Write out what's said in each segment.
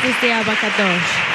is the Abacadosh.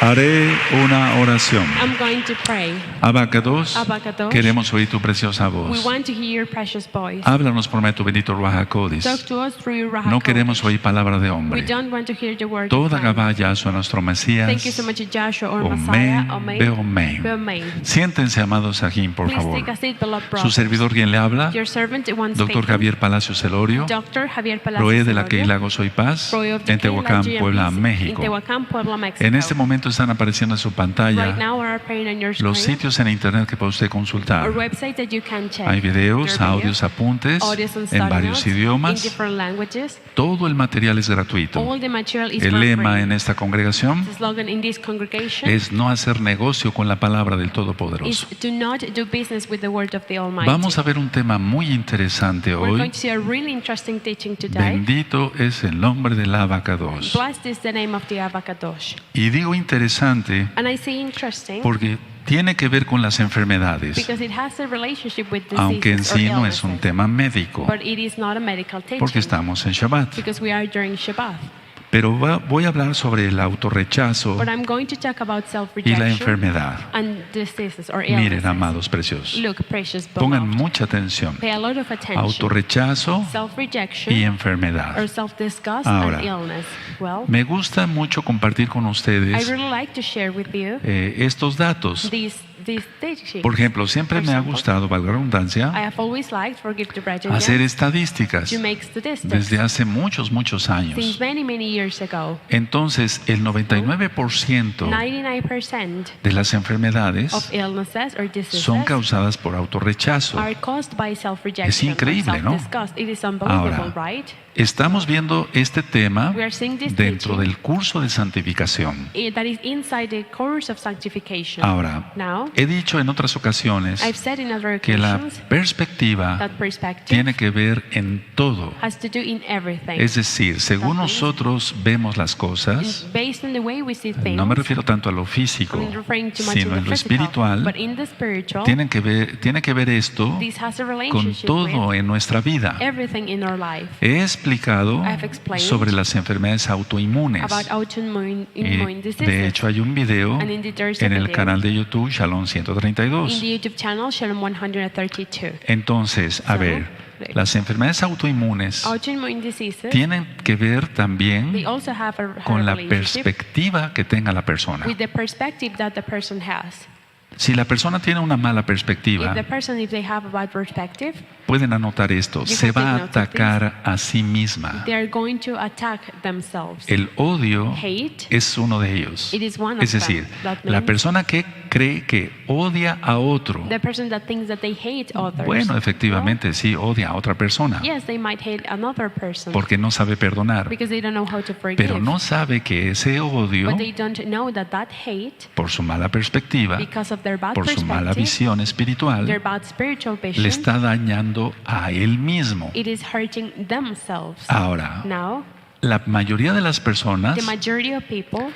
Haré una oración. I'm going to pray. Abacados, Abacadosh. queremos oír tu preciosa We voz. want to hear your precious voice. Háblanos por medio de tu bendito Ruach Talk HaKodesh. to us through your Ruach No queremos HaKodesh. oír palabra de We hombre. don't want to hear the word Toda of man. Gabaya a nuestro Mesías. Thank you so much, Joshua, or Messiah. Omen, Beomen. Amen. Siéntense, amados, aquí, por Please favor. take a seat, beloved Su brothers. servidor, quien le habla, Your servant, the one Doctor speaking. Javier Palacios Celorio, Dr. Javier Palacios Roé de la Celorio, Keila Gozo y Paz, Roy of the en Tehuacán, Keila Puebla, GMPs, in México. Tehuacán, Puebla, Mexico. En este momento están apareciendo en su Right pantalla now we are praying on your los screen. sitios en internet que puede usted consultar. Our website that you can check. Hay videos, There are audios, apuntes audios and en study varios notes in idiomas. different languages. Todo el material es gratuito. All the material is El for lema free. en esta congregación The slogan in this congregation es no hacer negocio con la palabra del is Todopoderoso. do not do business with the word of the Almighty. Vamos a ver un tema muy interesante We're going hoy. to see a really interesting teaching today. Bendito es el nombre del Abacados. Blessed is the name of the Abacadosh. Y digo interesante And I say interesting porque tiene que ver con las enfermedades, because it has a relationship with aunque en diseases or sí no es un illnesses. tema médico, But it is not a medical teaching porque estamos en Shabbat. because we are during Shabbat. Pero voy a hablar sobre el autorrechazo But I'm going to talk about y la self-rejection enfermedad. and diseases or illnesses. Miren, amados preciosos, Look, precious pongan beloved. mucha atención. Pay a lot of attention. Autorrechazo Self-rejection y or enfermedad. self-disgust Ahora, and illness. Well, Me gusta mucho compartir con I ustedes really like to share with you estos datos. these teachings. Por ejemplo, siempre For me ha example, gustado, valga la I redundancia, have always liked, forgive the brethren, hacer estadísticas to make statistics desde hace muchos since años. many years ago. Entonces, el 99% 99% de las enfermedades of illnesses or diseases son causadas por autorrechazo. are caused by self-rejection Es increíble, or ¿no? self-disgust. It is unbelievable, Ahora, right? Estamos viendo este tema We are seeing this dentro teaching del curso de santificación. that is inside the course of sanctification. Ahora, Now, he dicho en otras ocasiones I've said in other que la occasions perspectiva that perspective tiene que ver en todo. has to do in everything. Es decir, según That means- nosotros vemos las cosas, Based on the way we see things, no me refiero tanto a lo físico, I'm referring too much sino in en the lo physical, espiritual. but in the spiritual, Tiene que ver esto this has a con relationship todo with en nuestra vida. everything in our life. He explicado I've explained sobre las enfermedades autoinmunes. About autoimmune Y diseases. de hecho hay un video And indeed there is a en el video canal de YouTube Shalom in 132. the YouTube channel, Shalom 132. Entonces, a So, ver, las enfermedades autoinmunes Autoimmune diseases, tienen que ver they también also have a con la relationship perspectiva que tenga la persona. with the perspective that the person has. Si la persona tiene una mala If perspectiva, if they have a bad perspective, pueden anotar esto, You se can va a take note of atacar a sí misma. they are going to attack themselves. El odio Hate, es uno de ellos. it is one of Es decir, them. That la means persona que cree que odia a otro, the person that thinks that they hate others. bueno, efectivamente sí odia a otra persona, Well, yes, they might hate another person porque no sabe perdonar, because they don't know how to forgive. pero no sabe que ese odio, But they don't know that hate, por su mala perspectiva, because of their bad por su mala perspective, visión their espiritual, bad spiritual le vision, está dañando a él mismo. it is hurting themselves. Ahora, Now, la mayoría de las personas the majority of people,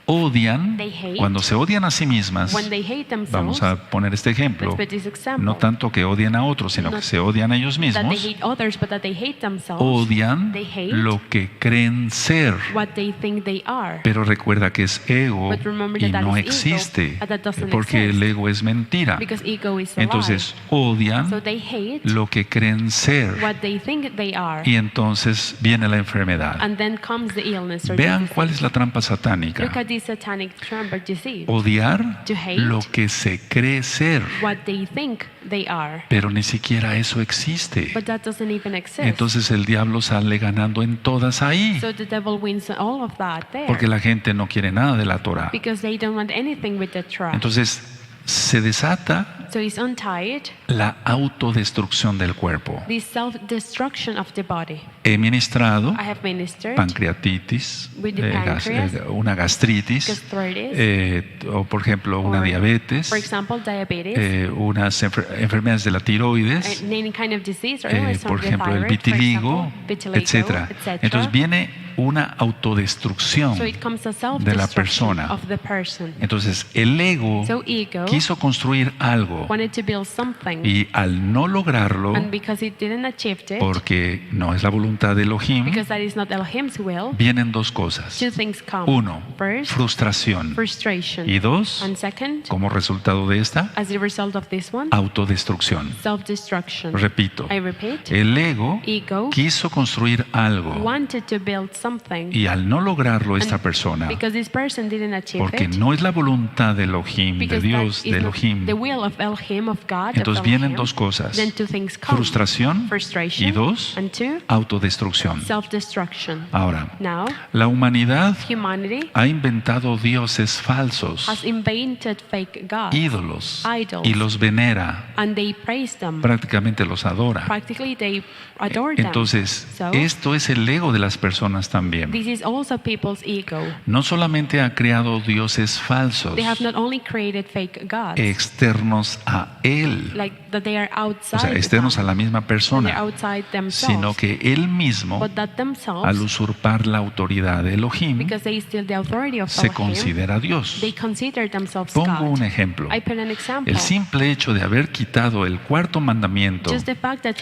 odian, They hate. cuando se odian a sí mismas, when they hate themselves, vamos a poner este ejemplo, let's put this example, no tanto que odian a otros, sino que Not se odian a ellos that they mismos, hate others, but that they hate themselves, odian They hate lo que creen ser. what they think they are. Pero recuerda que es ego But remember y that no is ego, existe, and that doesn't porque exist. el ego es mentira. Because ego is a Entonces lie. odian So they hate lo que creen ser what they think they are. y entonces viene la enfermedad. And then comes the illness or Vean disease. cuál es la trampa Look satánica. at this satanic trap or disease. Odiar To hate lo que se cree ser, what they think they are. pero ni siquiera eso existe. But that doesn't even exist. Entonces el diablo sale ganando en todas ahí, So the devil wins all of that there. porque la gente no quiere nada de la Torah. Because they don't want anything with the trap. Entonces se desata So it's untied, la autodestrucción del cuerpo. the self-destruction of the body. He ministrado I have ministered pancreatitis, With the pancreas, una gastritis, gastritis, o por ejemplo una or, diabetes, for example, diabetes, unas enfermedades de la tiroides, and any kind of disease or por illness from the ejemplo el thyroid, for vitiligo, example, vitiligo, etcétera. etc. Entonces viene una autodestrucción So it comes a de la self-destruction persona. of the person. Entonces, el ego So ego quiso construir algo wanted to build something, y al no lograrlo, and because it didn't achieve it, porque no es la voluntad de Elohim, because that is not Elohim's will, vienen dos cosas. two things come. Uno, First, frustración. frustration. Y dos, And second, como resultado de esta, as a result of this one, autodestrucción. self-destruction. Repito, I repeat, el ego ego quiso construir algo wanted to build something, y al no lograrlo esta and persona, because this person didn't achieve porque it, no es la voluntad de Elohim, de because Dios, that is de not Elohim, the will of Elohim, of God, entonces of vienen Elohim, dos cosas, then two things come. frustración Frustration, y dos, and two, autodestrucción. self-destruction. Ahora, Now, la humanidad humanity ha inventado dioses falsos, has invented fake gods, ídolos, idols, y los venera, and they praise them. prácticamente los adora. Practically, they adore them. Entonces, So, esto es el ego de las personas también. this is also people's ego. No solamente ha creado dioses falsos They have not only created fake gods, externos a él, like that they are outside, o sea, externos a them, la misma and they're persona, outside themselves, sino que él mismo, but that themselves, al usurpar la autoridad de Elohim, because they still the authority of se Elohim, considera Dios. they consider themselves Pongo God. un ejemplo. I put an example. El simple hecho de haber quitado el cuarto mandamiento, Just the fact that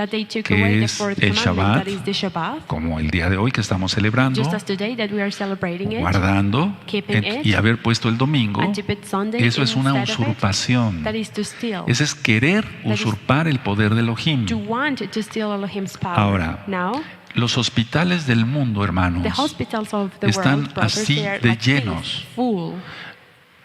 they took que away the es fourth el commandment, Shabbat, that is the Shabbat, como el día de hoy que estamos celebrando, just as today that we are celebrating it, guardando keeping it, y haber puesto el domingo, and to put Sunday eso es una instead of it, usurpación. that is to steal, Ese es querer is usurpar el poder de Elohim. to want to steal Elohim's power. Ahora, Now, los hospitales del mundo, hermanos, the hospitals of the están world, brothers, así they are de like this, llenos. full.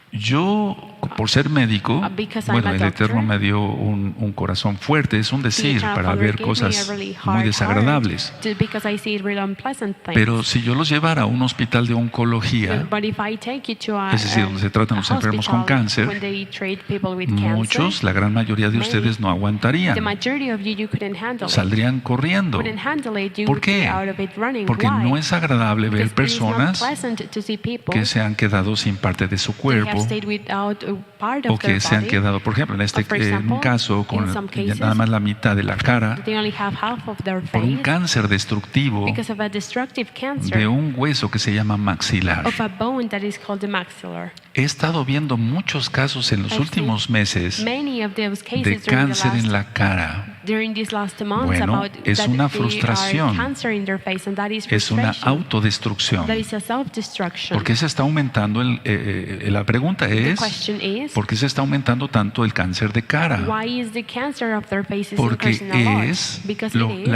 Yo, por ser médico, Because I'm bueno, a el doctor, Eterno me dio un corazón fuerte, es un decir, The para Father ver gave me a cosas really muy hard desagradables. heart because I see really unpleasant things. Pero si yo los llevara a un hospital de oncología, But if I take you to a, es decir, donde se tratan los enfermos con hospital cáncer, when they treat people with muchos, cancer, la gran mayoría de many, ustedes no the aguantarían, majority of you couldn't handle it. saldrían corriendo. Couldn't handle it. You ¿Por would be qué? out of it running. Porque Why? no es agradable ver Because it is not personas pleasant to see people que se han quedado sin parte de su that have cuerpo stayed without a part o of que their se han body, quedado, por ejemplo, en or for un example, caso in con some cases, nada más la mitad de la cara they only have half of their por un face cáncer destructivo because of a destructive cancer de un hueso que se llama maxilar. of a bone that is called the maxillar. He estado viendo muchos casos en los I've últimos meses Many of those de cases cáncer en la cara. during these last months Bueno, about es that una they frustración. are cancer in their face, and that is Es una frustration. autodestrucción. That is a self-destruction. ¿Por qué se está aumentando la pregunta The es, question is, ¿por qué se está aumentando tanto el cáncer de cara? why is the cancer of their face is Porque increasing a lot? es Because lo, it is,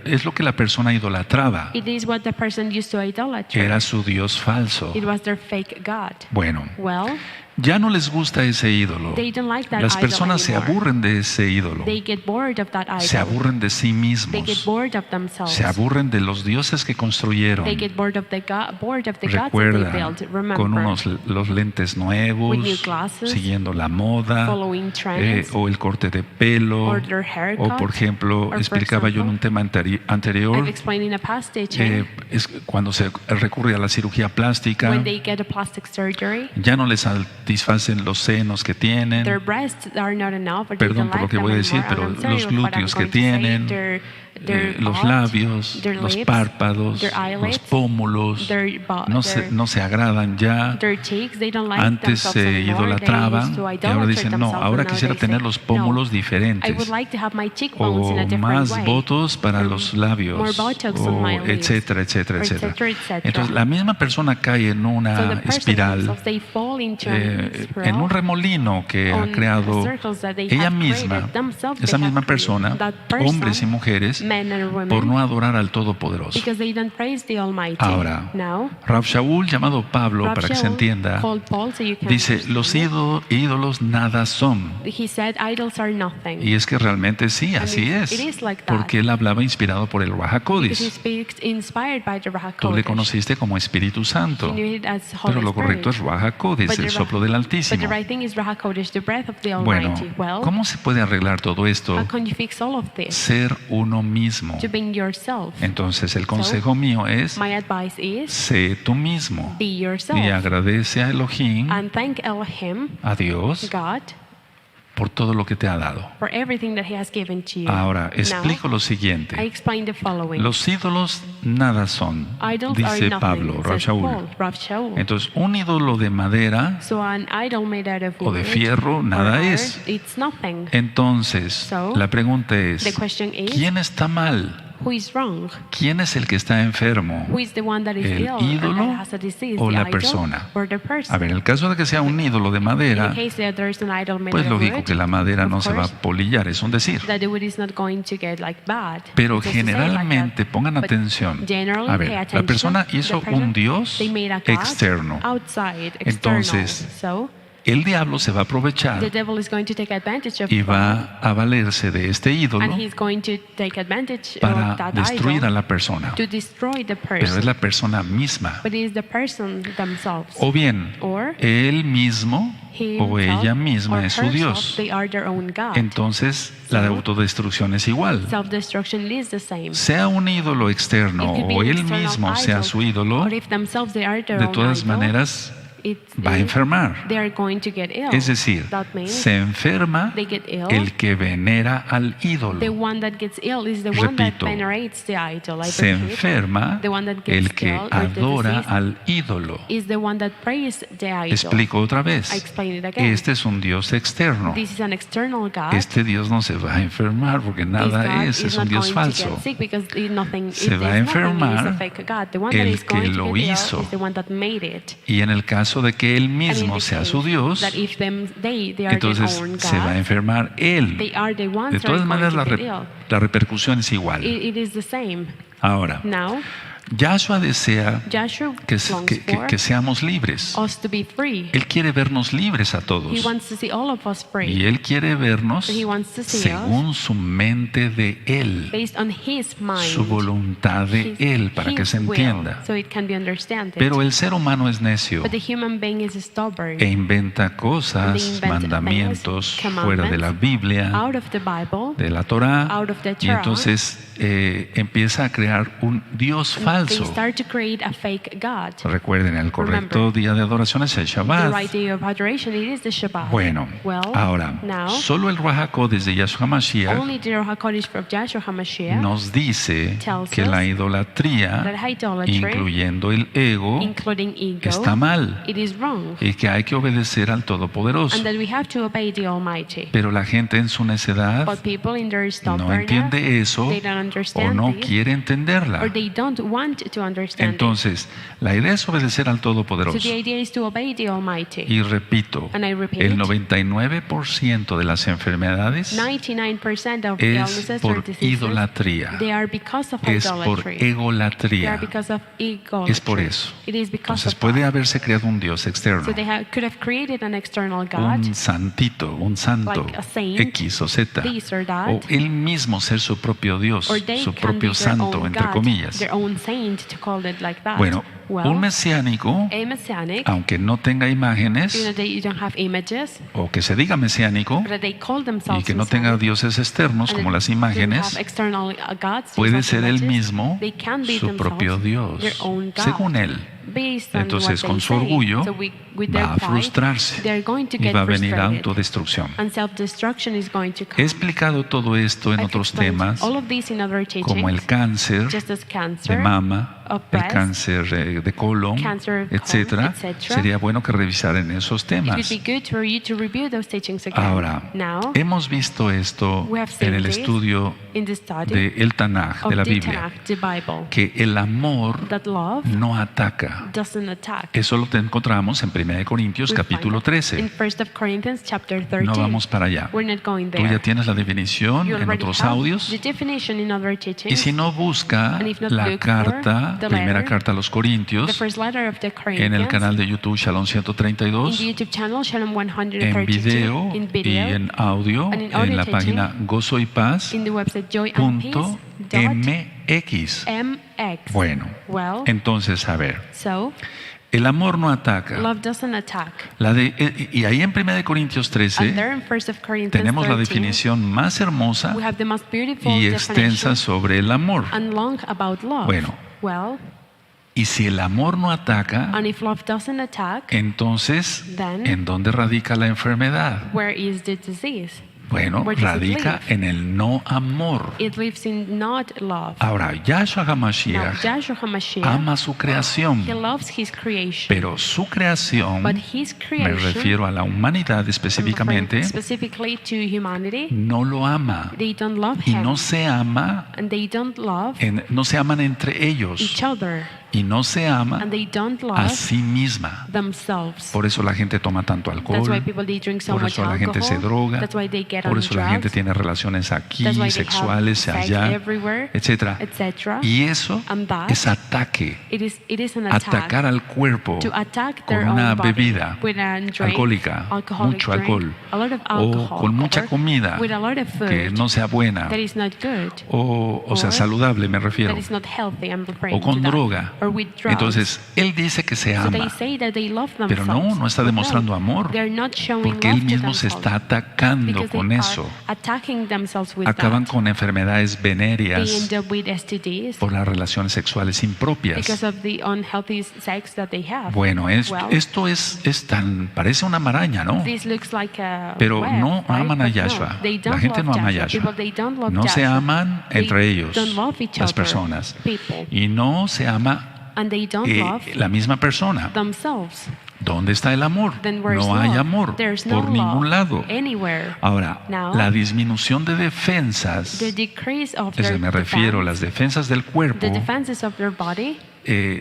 es lo que la persona idolatraba. it is what the person used to idolatry. Era su Dios falso. It was their fake God. Bueno, Well, ya no les gusta ese ídolo. they don't like that Las idol personas se anymore. aburren de ese ídolo. They get bored of that idol. Se aburren de sí They get mismos. bored of themselves. Se aburren de los dioses que construyeron. They get bored of the gods that they Recuerda, built. Remember, con los lentes nuevos, With new glasses, siguiendo la moda, following trends, o el corte de pelo, or their haircut, o por ejemplo, or for explicaba yo en un example, tema anterior, I've explained in a past teaching, es cuando se recurre a la cirugía plástica, when they get a plastic surgery, ya no les satisfacen los senos que tienen, their breasts are not enough. Or they perdón don't por lo like que them voy a decir, anymore. pero I'm sorry los what I'm glúteos que going to say. tienen, Their los butt, labios, their los lips, párpados, their los eyelids, pómulos, no se agradan ya. their cheeks, they don't like Antes themselves se anymore. idolatraban They used to y ahora dicen, no, themselves, ahora and now quisiera they say, tener los pómulos no, I diferentes. would like to have my cheekbones in a O different más way. botox para los More labios, Botox on my lips, etcétera, etcétera, etcétera. etcétera, etcétera. Entonces la misma persona cae en So the una person espiral, themselves, they fall into an spiral en un remolino que ha on creado circles that they ella have misma, created themselves, esa they have misma created. persona, That person, hombres y mujeres, men and women, por no adorar al Todopoderoso. because they don't praise the Almighty. Ahora, Now, Rav Shaul, llamado Pablo, Rav para que se Shaul, entienda, called Paul, so you can dice, understand los it. ídolos nada son. He said idols are nothing. Y es que realmente sí, así it es. is like that. Porque él hablaba inspirado por el Ruach Because he HaKodesh. speaks inspired by the Ruach Tú le HaKodesh. conociste como Espíritu Santo. You knew it as Holy Pero lo correcto es Spirit. Ruach HaKodesh, But el the soplo del But Altísimo. the right thing is Ruach HaKodesh, the breath of the Bueno, Almighty. Well, ¿cómo se puede arreglar todo esto? how can you fix all of this? Ser uno mismo. To being yourself. Entonces el consejo mío es, My advice is, sé tú mismo. be yourself. Y agradece a Elohim, And thank Elohim, a Dios, God, por todo lo que te ha dado. for everything that He has given to you. Ahora, Now, explico lo I siguiente. explain the following. Los ídolos nada son, Idols are dice nothing, Pablo, says Rav Shaul. Paul, Rav Shaul. Entonces, un ídolo de madera So an idol made out of o de wood fierro, or nada iron, es. it's nothing. Entonces, So, la pregunta the es, question is, ¿quién está mal? who is wrong? ¿Quién es el que está enfermo? Who is the one that is ¿El ill or ídolo that has a disease? o The la idol persona? or the person? A ver, en el caso de que sea un ídolo de In madera, the case that there is an idol made pues out of lógico wood, que la madera of no se va a course, polillar, es un decir. that the wood is not going to get like bad. Pero Just to say it like that. generalmente, pongan But atención. generally, A pay ver, la attention. persona The hizo person, un Dios they made a God externo. outside, external. Entonces, So el diablo se va a the aprovechar devil is going to take advantage of y God, va a valerse de este ídolo and he's going to take advantage para of that destruir a idol la persona. to destroy the Pero es person. la persona misma. But it is the person themselves. O bien, Or él mismo he o himself ella misma or es su herself, Dios. they are their own God. Entonces, la So, autodestrucción es igual. Self-destruction is the same. Sea un ídolo externo It could be o an él external mismo sea idol, su ídolo, or if themselves they are their de own todas idol, maneras va a enfermar. they are going to get ill. Es decir, That means se enferma they get ill. el que venera al The ídolo. one that gets ill is the one that Repito, venerates the idol. I se repeat. enferma The one that gets el que ill or the adora disease al ídolo. is the one that prays the idol. Explico otra I vez. explain it again. Este es un Dios externo. This is an external God. Este Dios no se va a enfermar porque This nada God es is un not Dios going to falso. get sick because nothing, Se it va a is nothing, it is enfermar a fake God. The one that el is going que to lo get ill hizo. is the one that made it. Y en el caso de que él And in mismo the sea case su Dios, that if they are entonces their own se va a God, enfermar él. they are the ones De that are todas going maneras, to la, get ill. la repercusión es igual. It is the same. Ahora, Now, Yahshua desea Joshua que, longs for que seamos libres. us to be free. Él quiere vernos libres a He todos. wants to see all of us Y free Él quiere vernos He wants to see según su mente de Él, based on His mind, su voluntad de His- Él, para que His se will, entienda. so it can be understood. Pero el ser humano es necio But the human being is stubborn. e inventa They cosas, invent mandamientos things, fuera de la Biblia, out of the Bible, de la Torá, out of the y Torah. entonces empieza a crear un Dios they falso. start to create a fake God. Recuerden, el correcto día de adoración es el The Shabbat. right day of adoration, it is the Shabbat. Bueno, Well, ahora, now, solo el Ruach HaKodesh de Yahshua Mashiach only the Ruach HaKodesh of Joshua HaMashiach, nos dice tells que us la idolatría, that idolatry, incluyendo el ego, including ego, está mal it is wrong, y que hay que obedecer al Todopoderoso. and that we have to obey the Almighty. Pero la gente en su necedad But people in their no stubbornness, entiende eso they don't o understand no this, quiere entenderla. or they don't want to understand it. Entonces, la idea es obedecer al So Todopoderoso. the idea is to obey the Almighty. Y repito, And I repeat, el 99% de las enfermedades 99% of es illnesses or por diseases, idolatría, they are because of es por idolatry. They are egolatría. because of idolatry. Es por eso. It is because Entonces of puede that. haberse creado un Dios externo, So they could have created an external God, un santito, un santo, like a saint, X o Z, this or that, o él mismo ser su propio Dios, or they su can propio be their santo, own entre God, comillas. their own saint, to call it like that. Bueno, well, un mesiánico, a messianic, aunque no tenga imágenes, they don't have images, o que se diga mesiánico, but they call y themselves que no tenga messianic, dioses externos and como las they don't imágenes, have external gods, puede these ser are él images. mismo They can be su themselves propio Dios, their own God. según él. Based on Entonces, what con they su say. orgullo, So with their va a pride, frustrarse they're going to y get va a venir frustrated. autodestrucción. And self-destruction is going to He come. explicado todo esto en I've otros explained temas, all of these in other teachings, como el cáncer just as de cancer, mama, of el breast, cáncer de colon, cancer of colon, etcétera. etc. Sería bueno que revisaran esos It would temas. be good for you to review those teachings again. Ahora, Now, hemos visto esto we have en seen el this estudio in the study de el Tanaj, of de la the Biblia, Tanakh, the Bible, que el amor that love no ataca. doesn't attack. Eso lo encontramos en 1 Corintios We capítulo find it 13. in 1 Corinthians chapter 13. No vamos para allá. We're not going Tú ya there. tienes la definición You en already otros have audios. the definition in other teachings. Y si no, busca And if not, la look carta, for the primera letter, carta a los the Corintios, first letter of the en Corinthians, el canal de YouTube Shalom in the 132, YouTube channel Shalom en 132, video in y video, en audio, and in en audio la teaching, página gozo y paz in the website punto joyandpeace.mx. MX. Bueno, Well, entonces, a ver, so el amor no ataca. love doesn't attack. Y ahí en 1 Corintios And 13 there in 1 Corinthians tenemos la 13, definición más hermosa we have the most beautiful y extensa definition sobre el amor. and long about love. Bueno. Well, Y si el amor no ataca, And if love doesn't attack, entonces, Then- ¿en dónde radica la enfermedad? where is the disease? Bueno, Where does it radica live? en el no amor. It lives in not love. Ahora, Yahshua Now, HaMashiach Joshua HaMashiach, ama su creación, he loves his creation. pero su creación, But his me creation, refiero a la humanidad I'm referring específicamente, specifically to humanity, no lo ama. they don't love Y him. no se ama, And they don't love no se aman entre ellos. each other. Y no se ama And they don't a love sí misma. themselves. Por eso la gente toma tanto That's why alcohol, people they drink so por much eso la gente se alcohol. droga, That's why they get por on eso la gente drugs. tiene relaciones aquí, That's why they sexuales, have sex allá, everywhere, etcétera. etc. Y eso And that es ataque, It is an attack atacar al cuerpo to attack con their una own body bebida with a drink, alcohólica, alcoholic mucho drink, alcohol, a lot of o alcohol, con mucha or comida with a lot of food que no sea buena, that is not good, o sea, or saludable me refiero, that is not healthy, I'm referring o con to that, droga. or with drugs. Entonces, él dice que se So they ama, say that they love pero themselves. no está But demostrando no, amor, they're not showing porque love él to mismo se themselves, está atacando because con they eso. are attacking themselves with Acaban that. con enfermedades They venéreas end up with STDs por las relaciones sexuales impropias. because of the unhealthy sex that they have. Bueno, Well, esto es tan, parece una maraña, ¿no? this looks like a Pero web, no right? aman a But no, Yahshua. they La don't gente no love ama a Yahshua. Yahshua. People, they don't love No se Yahshua. aman They entre ellos, don't love each las other, personas. people. Y no se ama And they don't love la misma persona. themselves. ¿Dónde está el amor? Then where's No hay love? amor There's no por love ningún lado. anywhere. Ahora, Now, la disminución de defensas, The decrease of es their decir, me refiero a defense, las defensas del cuerpo, the defenses of their body,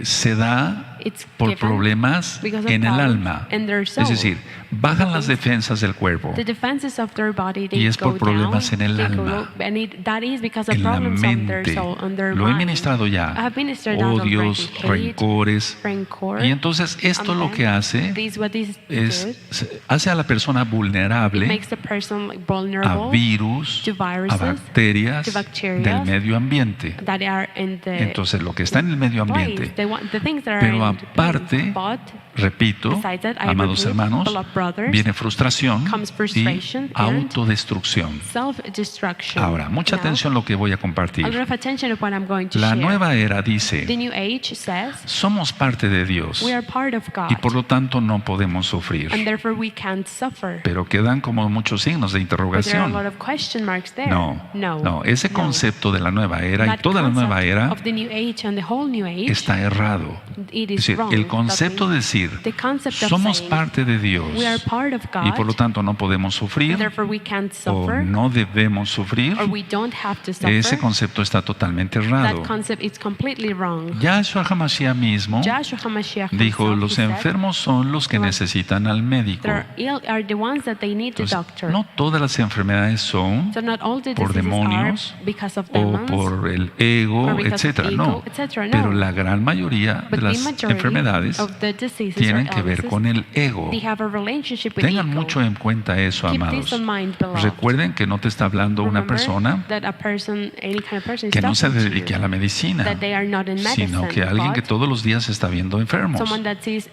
se da it's por given problemas because of en el problems alma. in their soul. Es decir, bajan las defensas del cuerpo The defenses of their body, they y es por go problemas down, en el they go alma, low, and that is because of en la problems on their mente. soul, on their Lo he mind. ministrado I ya. have ministered that Odios, already. Hate, rencores. rancor. Y entonces esto And lo then que hace what this es, does, hace a la persona it vulnerable makes the person a vulnerable virus, to viruses, a bacterias to bacteria del medio ambiente. that are in the Entonces lo que está en el medio ambiente. place, the things that are Pero in the aparte, place, but repito, besides that, I amados repeat, hermanos, beloved brothers, viene frustración comes y frustration and autodestrucción. self-destruction. Ahora, mucha Now, atención lo que voy a a lot compartir. of attention to what I'm going to La share. nueva era The dice, New Age says somos parte de Dios we are part of God, y por lo tanto no podemos sufrir. and therefore we can't suffer. Pero quedan como muchos signos de But there are a interrogación. lot of question marks there. No, ese no. concepto de la nueva era y That toda la nueva concept era of the New Age and the whole New Age, está errado. it Es is decir, wrong. el That concepto de means decir, the concept of somos saying parte de Dios we are part of God, y por lo tanto no podemos sufrir therefore we can't o suffer, no debemos sufrir, or we don't have to suffer. ese concepto está totalmente errado. That concept is completely wrong. Yahshua HaMashiach mismo Joshua HaMashiach dijo, himself, los he said, enfermos son los que necesitan al médico. that are ill are the ones that they need the Entonces, doctor. no todas las enfermedades son So not all the por diseases demonios are because of o demons, por el ego, or because of etcétera. ego, No, etc. No. pero la gran mayoría de but the las majority enfermedades of the diseases tienen or que ver illnesses, con el ego. they have a relationship with Tengan ego. mucho en cuenta eso, Keep amados. this in mind, beloved. Recuerden que no te está hablando una Remember persona that a person, any kind of person, is que no se talking to dedique you, a la medicina, that they are not in medicine, sino que alguien que but todos los días está viendo enfermos, someone that sees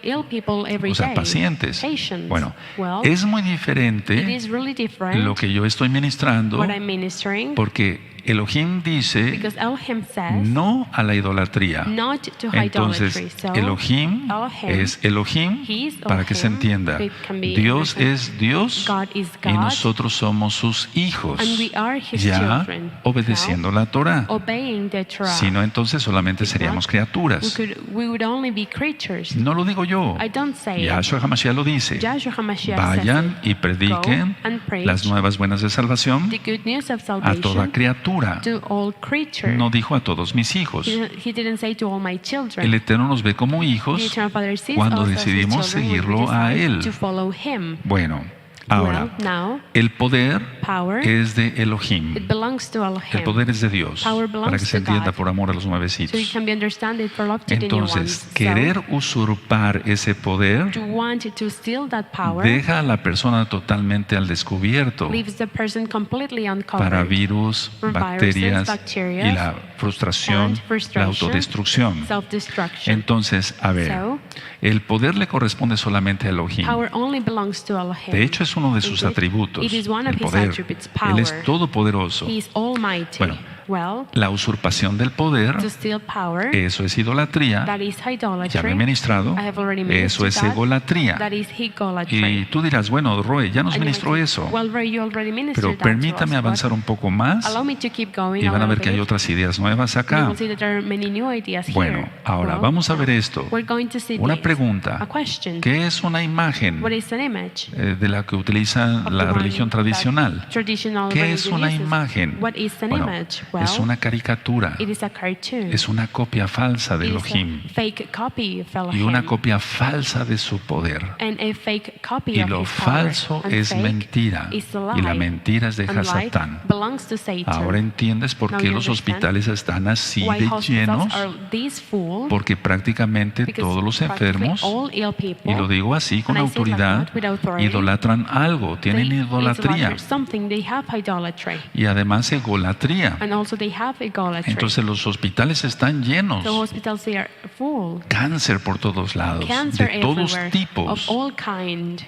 ill people every o sea, day. pacientes. Patients. Bueno, Well, es muy it diferente is really different lo que yo estoy ministrando, what I'm ministering, porque Elohim dice because Elohim says no a la idolatría. not to Entonces, idolatry. So Elohim Elohim, es Elohim, He is para que se Elohim, entienda. it can be Dios understood. es Dios God is y God, nosotros somos sus hijos, and we are His ya children. obedeciendo la Torah. Obeying the Torah. Si no, entonces solamente If seríamos not, criaturas. we would only be creatures. No lo digo yo. I don't say it. Yahshua HaMashiach lo dice. Joshua HaMashiach Vayan says y prediquen Go and preach las nuevas buenas de salvación the good news of a salvation toda criatura. to all creatures. No dijo a todos mis hijos. He didn't say to all my children. El Eterno nos ve como The hijos Eternal Father sees cuando us as His decidimos children when we seguirlo a decide Él. to follow Him. Bueno, ahora, Well, now, el poder power, es de Elohim. it belongs to El Elohim. poder es de Dios. Power belongs Para que se to entienda God. por amor a los So it nuevecitos. can be understood for love to the new Entonces, ones. querer usurpar ese poder To want to steal that power deja a la persona totalmente al descubierto leaves the person completely uncovered. para virus, For bacterias viruses, bacteria, y la frustración, and frustration, la autodestrucción. self-destruction. Entonces, a ver, So, el poder le corresponde solamente a Elohim. power only belongs to Elohim. De hecho, es uno de sus Indeed, atributos, it is one el of his poder. attributes, Él es power. todopoderoso. He is almighty. Bueno, Well, La usurpación del poder, to steal power, eso es idolatría. that is Ya me he idolatry. ministrado. I have already Eso ministered es that. egolatría. That is Y idolatry. tú dirás, bueno, Roy, ya nos And you might ministró say, eso. well, Ray, you already ministered Pero that to permítame us, avanzar but un poco más allow me to keep going y a van a little ver que hay bit. otras ideas nuevas You acá. will see that there are many new ideas Bueno, here. ahora Well, vamos a ver esto. we're going to see Una this. pregunta. A question. ¿Qué es una imagen What is an image? de la que utiliza Of la the one religión that tradicional? traditional ¿Qué es religion una uses. imagen? What is an Bueno, image? es una caricatura, It is a cartoon. es una copia falsa de It is Elohim a fake copy of y una Elohim. copia falsa de su poder. And a fake copy Y of lo his power. falso And es fake mentira is a y la lie. mentira es de And lie Hasatán. belongs to Satan. Ahora entiendes por Now qué you los understand hospitales están así why de hospitals llenos, are this full, porque prácticamente because todos los practically enfermos, all ill people, y lo digo así con and I say it like autoridad, that with authority, idolatran algo, tienen they idolatría idolatre something, they have idolatry. y además egolatría. And also they have idolatry. Entonces los hospitales están llenos, The hospitals, they are full. cáncer por todos lados, Cancer de todos everywhere, tipos. of all kind.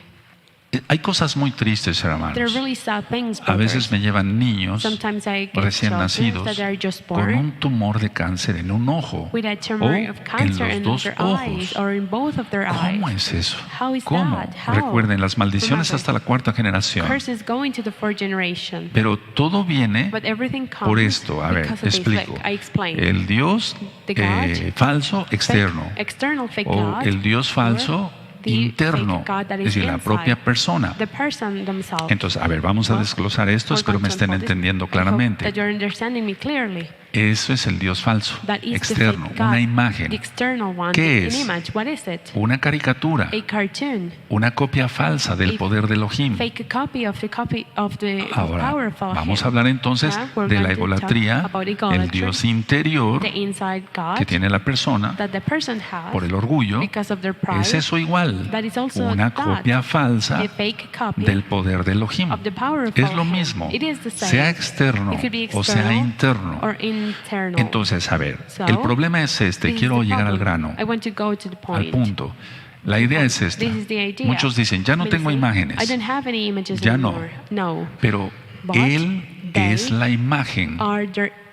Hay cosas muy tristes, hermanos. They're really sad things, A veces brothers. me llevan niños Sometimes I get recién children nacidos that are just con born un tumor de cáncer en un ojo with a o tumor of en cancer los in dos their ojos. eyes or in both of their ¿Cómo eyes. es eso? How is ¿Cómo? that? How? Recuerden, las maldiciones Remember, hasta la cuarta generación. Curses going to the fourth generation. Pero todo viene But everything comes por esto. A ver, because of this. explico. Like I explained. El Dios The God, falso externo Fake, external fake o God, el Dios falso or the interno, fake God that es is decir, la inside. propia persona. The person themselves. Entonces, a ver, vamos a Well, desglosar esto, we're espero going me to estén unfold this. entendiendo I hope claramente. that you're understanding me clearly. Eso es el Dios falso, That is externo, the fake God, una imagen, the external one, ¿Qué an es? image. What is it? una caricatura, A cartoon. una copia falsa del A poder de Elohim. Fake copy of the Ahora, power of Elohim. vamos a hablar entonces Yeah, we're de la going to talk idolatría, about el idolatry, Dios interior the inside God que tiene la persona that the person has por el orgullo. because of their pride. Es eso igual, That is also una that, copia falsa a fake copy del poder de Elohim. of the power of Es lo Elohim. mismo, It is the same. sea externo It could be o sea external interno. or internal. Entonces, a ver, So, el problema es este, This is quiero the llegar al problem. grano, I want to go to the al point. punto. La idea es esta. This is the idea. Muchos dicen, ya no Many tengo say, imágenes, I don't have any images Ya no. anymore. No. pero But Él they es la imagen. Are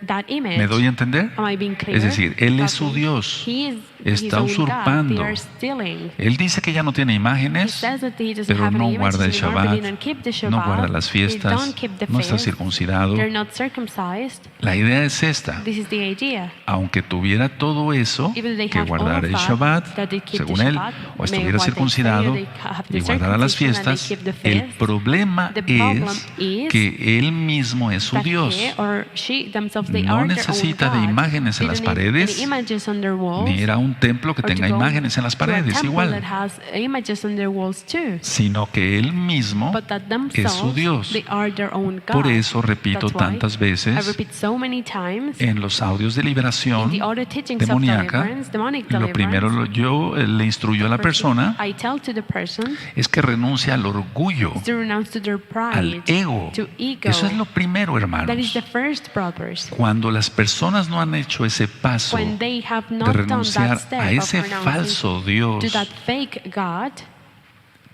that image. ¿Me doy a entender? Am I being clear? Es decir, Él es That su means Dios. He is Está his own God. usurpando. They are stealing. Él dice que ya no tiene He imágenes, says that he doesn't pero have no any images guarda el anymore, but Shabbat, they don't keep the no Shabbat. guarda las They fiestas, don't keep the no está feast. circuncidado. They're not circumcised. La idea es esta. This is the idea. Aunque tuviera todo eso, Even though they que have all guardara of el that, Shabbat, that they keep según the él, Shabbat, o may estuviera what they say, circuncidado or they have the y guardara las circumcision and they fiestas, keep the el feast, problema the problem es is que él mismo es su that Dios. he or she themselves, they No are their necesita own de God. imágenes en They las don't need paredes, any images on their walls, ni ir a un templo que or to tenga go imágenes en las to a paredes, temple igual, that has images on their walls too. sino que él mismo But that es themselves, su Dios. they are their own God. Por eso repito That's why tantas I veces repeat so many times en los audios de in liberación the other teachings of demoníaca, deliverance, demonic lo primero deliverance. yo le instruyo a la persona I tell to the person es que renuncie al orgullo, is to renounce to their al pride, ego. to ego. Eso es lo primero, That is hermanos. the first, brothers. Cuando las personas no han hecho ese paso When they have de not done renunciar that step a of ese renouncing falso Dios to that fake God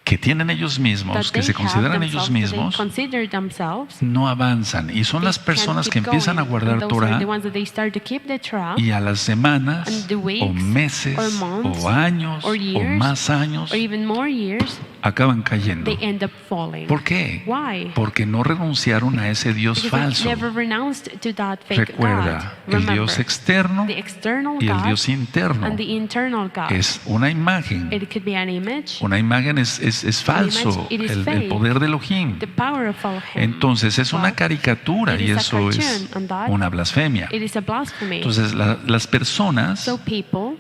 que tienen ellos that mismos, que they se have consideran ellos themselves, that they mismos, consider themselves, no avanzan. Y son they las can't personas que keep empiezan a going. guardar And those are Torah the ones that they start to keep the Torah, y a las semanas and the weeks, o meses or months, o años or o years, más años or even more years, acaban cayendo. they end up falling. ¿Por qué? Why? Porque no renunciaron a ese Dios Because falso. they never renounced to that fake Recuerda, God. el Remember, Dios externo the external y el God Dios interno and the internal God. es una imagen. It could be an image, Una imagen es falso, image, it is el fake. poder de Elohim. the power of Elohim. Entonces es una But caricatura it y is a eso es cartoon, and that una blasfemia. it is a blasphemy. Entonces las personas So people,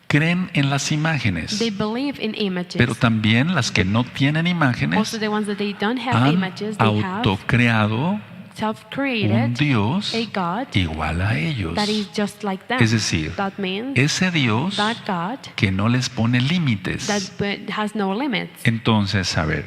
creen en las imágenes, they believe in images. pero también las que no tienen Also imágenes the ones that they don't have han images, they have autocreado un self-created Dios a God igual a ellos. that is just like them. Es decir, That means ese Dios that God que no les pone límites. that has no limits. Entonces, a ver,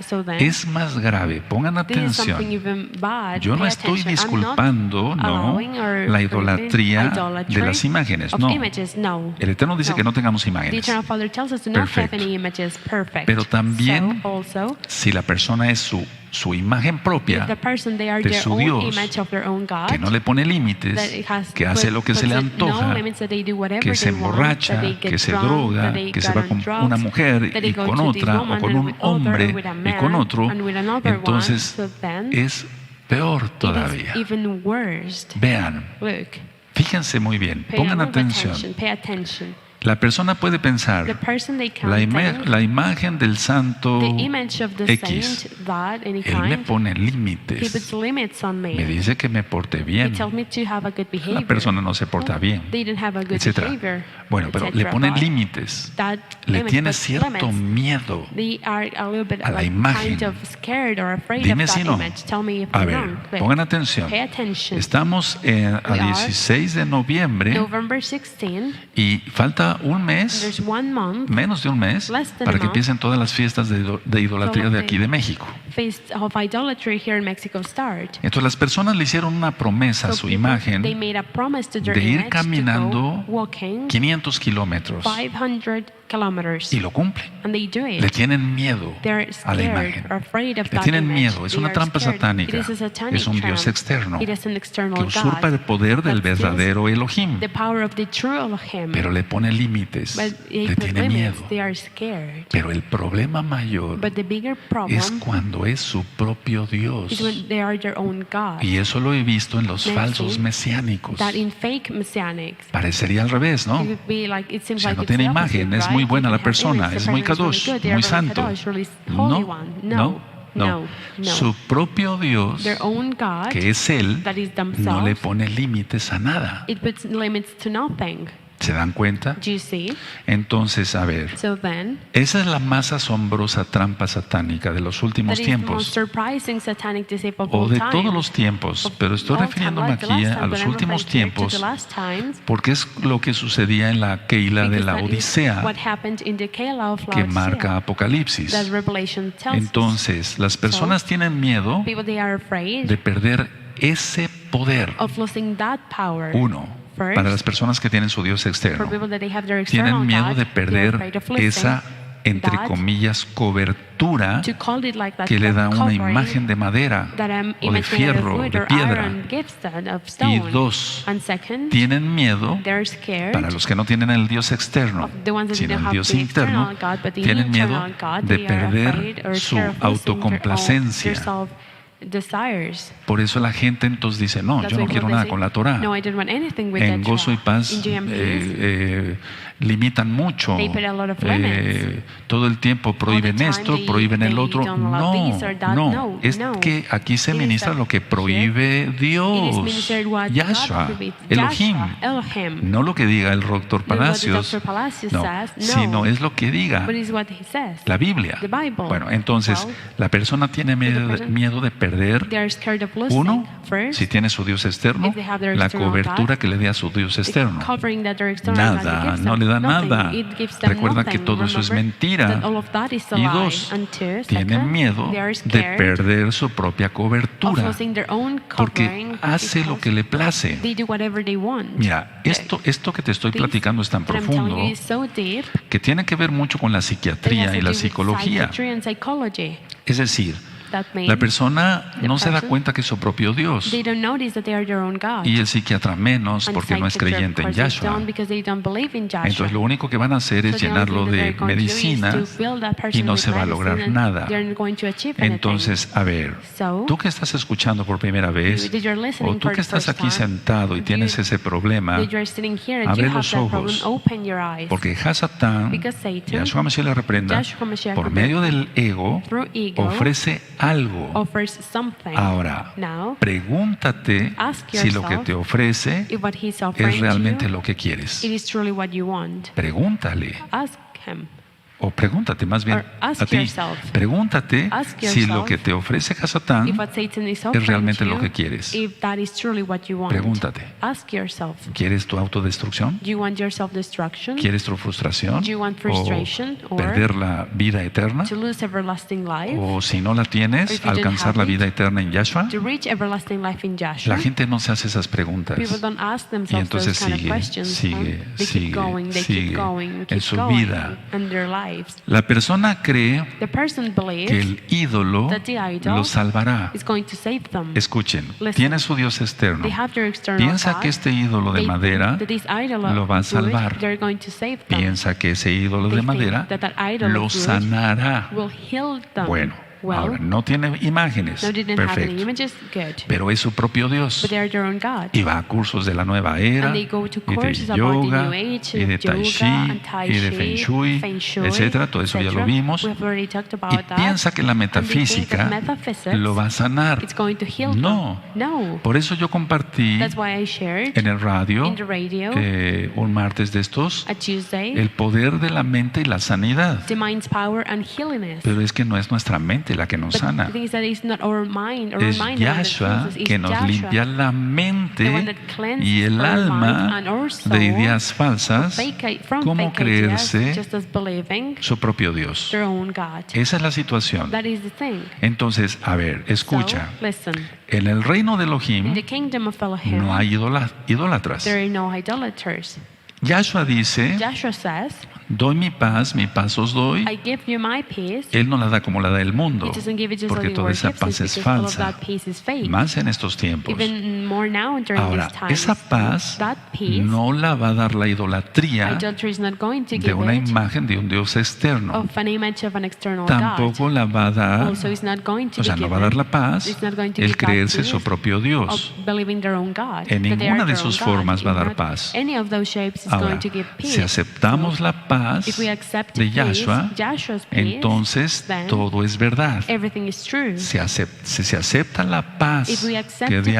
So then, es más grave, pongan this is something atención. even bad. Yo no Pay estoy attention. I'm not disculpando, no, allowing or la idolatría idolatry de las imágenes, of no. images, no. El Eterno dice No. que no tengamos The imágenes. Eternal Father tells us to not have Perfecto. any images. Perfect. Pero también, So also, si la persona es su su imagen If propia, the person, they are de their su own Dios, image of their own God, que no le pone that límites, it has que hace lo que se le puts antoja, no limits, that they do whatever que se they want, emborracha, that they get que se drunk, droga, that they que se get va on con drugs, una mujer that they y go con to this otra, o woman con and un with other, hombre with a y con man, otro, and with another one. entonces So then, es peor it todavía. is even worse. Vean, Look, fíjense muy bien, pay a pongan little atención. attention, pay attention. La persona puede The pensar, person, they can la imagen del santo the image of the X, saint, that any él me kind, pone he puts límites, limits on me. me dice que me porte He bien. tells me to have a good La behavior. persona no se porta bien, They didn't have a good etcétera. behavior. Bueno, pero le etcétera, pone but límites, that le limit tiene puts cierto limits. miedo. They are a little bit a la like imagen. kind of scared or afraid Dime of si that no. image. Tell me if A I'm ver, wrong. But pongan atención. pay attention. Estamos a We are 16 de noviembre November 16, y falta un mes, there's 1 month, menos de un mes, Less than para a que month. empiecen todas las fiestas de idolatría All of de aquí de México. Feast of idolatry here in Mexico start. Entonces las personas le hicieron una promesa a So su people, imagen they made a promise to their de ir image to caminando go walking 500 kilómetros 500 kilometers, y lo cumplen. and they do it. Le tienen miedo They're a la scared imagen. or afraid of Le that tienen image. miedo. Es They una are trampa scared. satánica. It is a satanic Es un Dios trap. externo It is an external que usurpa el God poder del that steals verdadero Elohim, the power of the true Elohim. pero le pone límites, But they le put tiene miedo. limits. They are scared. Pero el problema mayor But the bigger problem es cuando es su propio Dios. is when they are their own God. Y eso lo he visto en los Next falsos thing, mesiánicos. That in fake messianics, Parecería al revés, ¿no? it would be like, it O seems sea, like no it's tiene the opposite, imagen, es right? muy buena la They have persona, image, es the muy person is kadosh, really good, they are muy really santo. kadosh, really holy one. No. No. Su propio Dios, Their own God, que es Él, that is no le themselves, pone límites a nada. it puts limits to nothing. ¿Se dan cuenta? Do you see? Entonces, a ver, So then, esa es la más asombrosa trampa satánica de los that últimos is the most tiempos, surprising satanic deceit of o all de time. todos los tiempos, pero estoy All time, refiriéndome like the aquí last a time, los but I'm últimos referring here to tiempos, the last times, porque es lo que sucedía en la Keila de because la that is Odisea, what happened in the Keilah of que marca Laodicea, Apocalipsis. that Revelation tells us. Entonces, las personas tienen miedo People, they are afraid de perder ese poder. of losing that power. Uno, First, para las personas que tienen su Dios for externo, people that they have their external tienen miedo God, de they are perder afraid of losing esa, entre that, comillas, cobertura to call it like that, que le da una covering imagen de madera that o de image made of fierro, wood de or piedra. iron gives that of Y stone. dos, And second, tienen miedo, they're scared para los que no tienen el Dios externo, of the ones that sino don't el have Dios the interno, external God, but the tienen miedo internal God, de they are perder afraid or su scared of losing their autocomplacencia. self-desires. Por eso la gente entonces dice, no, That's yo no why quiero people nada say, con la Torah. No, I don't want anything with En that Gozo y Torah. Paz In Joy and Peace, limitan mucho. They put a lot of limits. Todo el tiempo prohíben time esto, they- prohíben el they otro. don't allow this or that. No, es No. que aquí se It is ministra that lo que here prohíbe it is Dios, ministered what Yahshua, God forbids. Elohim. Yahshua, Elohim. No lo que diga el doctor Not what the Palacios, Dr. Palacios no, says, no. sino es lo que diga But it's what he says. la Biblia. The Bible. Bueno, entonces Well, la persona tiene person- miedo de perder. They are scared of losing. Uno, First, si tiene su Dios externo, if they have their la external cobertura God, que le dé a su Dios the externo. covering that their external God Nada, gives no them, le da nothing. nada. It gives them Recuerda nothing. que todo eso es Remember mentira. that all of that is a Y lie. dos, And two, tienen second, miedo they are de scared perder su propia of cobertura, losing their own porque covering hace lo because que le place. they do whatever they want. Mira, esto que te estoy This platicando es tan that I'm telling profundo you is so deep que tiene que ver mucho con la that it has psiquiatría to y do la with psicología. psychiatry and psychology. Es decir, That means la persona the no se da person, cuenta que es su propio Dios, they don't notice that they are their own God. y el psiquiatra menos And porque no es psychiatry, of creyente en course, they Yahshua. don't because they don't believe in Yahshua. Entonces lo único que van a hacer es So the only llenarlo thing that de they're going to do is medicinas to fill that person y no with se va a lograr medicine, and nada. they're not going to achieve anything. Entonces, a ver, So, tú que estás escuchando por primera vez, that you're listening o tú for que the estás first aquí time, sentado y you- tienes ese problema, that you're sitting here and abre you have los that problem, ojos, open your eyes. porque Hasatán, Because Satan, Yahshua Mashiach le reprenda, Yahshua Mashiach por reprenda, medio del ego, through ego, ofrece algo. offers something. Ahora, Now, pregúntate ask si lo que yourself te ofrece if what he's offering es realmente to you, lo que quieres. it is truly what you want. Pregúntale. Ask him. O pregúntate más bien Or ask a ti. yourself. Pregúntate Ask si lo yourself que te ofrece Hasatán If what Satan is offering realmente to lo you, que quieres. if that is truly what you want. Pregúntate. Ask yourself. ¿Quieres tu autodestrucción? Do you want your self-destruction? ¿Quieres tu frustración? Do you want frustration ¿O or perder la vida eterna? To lose everlasting life? ¿O si no la Or tienes, if you don't alcanzar have la it, vida eterna en Yahshua? To reach everlasting life in Joshua? La gente no se hace esas preguntas. People don't ask Y themselves entonces those kind of sigue, questions. sigue, They sigue, keep going, they sigue keep going, en keep su going vida. in their life. lives. La persona cree The person que believes el ídolo that the idol lo salvará. is going to save them. Escuchen, Listen. tiene su Dios externo. They have their external Piensa God. que este ídolo de They madera think that this idol lo va a of wood, salvar. they're going to save them. Piensa que ese ídolo They de think madera that idol lo of wood sanará. will heal them. Bueno, Well, ahora no tiene imágenes. no didn't have any Perfecto. images. Good. Pero es su propio Dios. But they're their own God. Y va a cursos de la nueva era, And they go to y courses de about the yoga, New Age, y de Tai yoga Chi, and Tai y de Chi, Feng Shui, etcétera. Todo eso ya lo etc. vimos. We have already talked Y about that. piensa que la And they think metafísica that metaphysics, lo va a sanar. it's going to heal No. them. No. Por eso yo compartí That's why I shared en el radio, in the radio un martes de estos, a Tuesday el poder de la mente y la sanidad. the mind's power and healiness. Pero es que no es nuestra mente la que nos But sana. the thing is that it's not our mind, our Es mind that Yahshua heals us. It's que nos Yahshua, limpia la the one mente that cleanses y el our alma mind and our soul de ideas falsas, from como fake ideas, creerse just as believing su propio Dios. their own God. Esa es la situación. That is the thing. Entonces, a ver, escucha. So, listen. En el reino de In Elohim the kingdom of Elohim, no hay idólatras. there are no idolaters. Yahshua dice, Joshua says, doy mi paz os doy. I give you my peace. Él no la da como la da el mundo, He doesn't give it just porque like the toda world esa gives paz it, es because all of falsa, that peace is fake. más en estos tiempos. Even more now during Ahora, these times. esa paz That peace, no la va a dar la idolatría idolatry is not going to de give una it imagen de un Dios externo. of an image of an external Tampoco God. la va a dar, Also, it's not going to o sea, be no va a given. dar la paz It's not going to el give that creerse peace su propio Dios. of believing their own God. En that they ninguna are de their own sus God. formas va a In dar not paz. Any of those shapes is Ahora, going to give peace. si aceptamos la paz If we accept de peace, Yahshua, Joshua's peace, entonces then todo es verdad. everything is true. Si se acepta la paz If we accept que the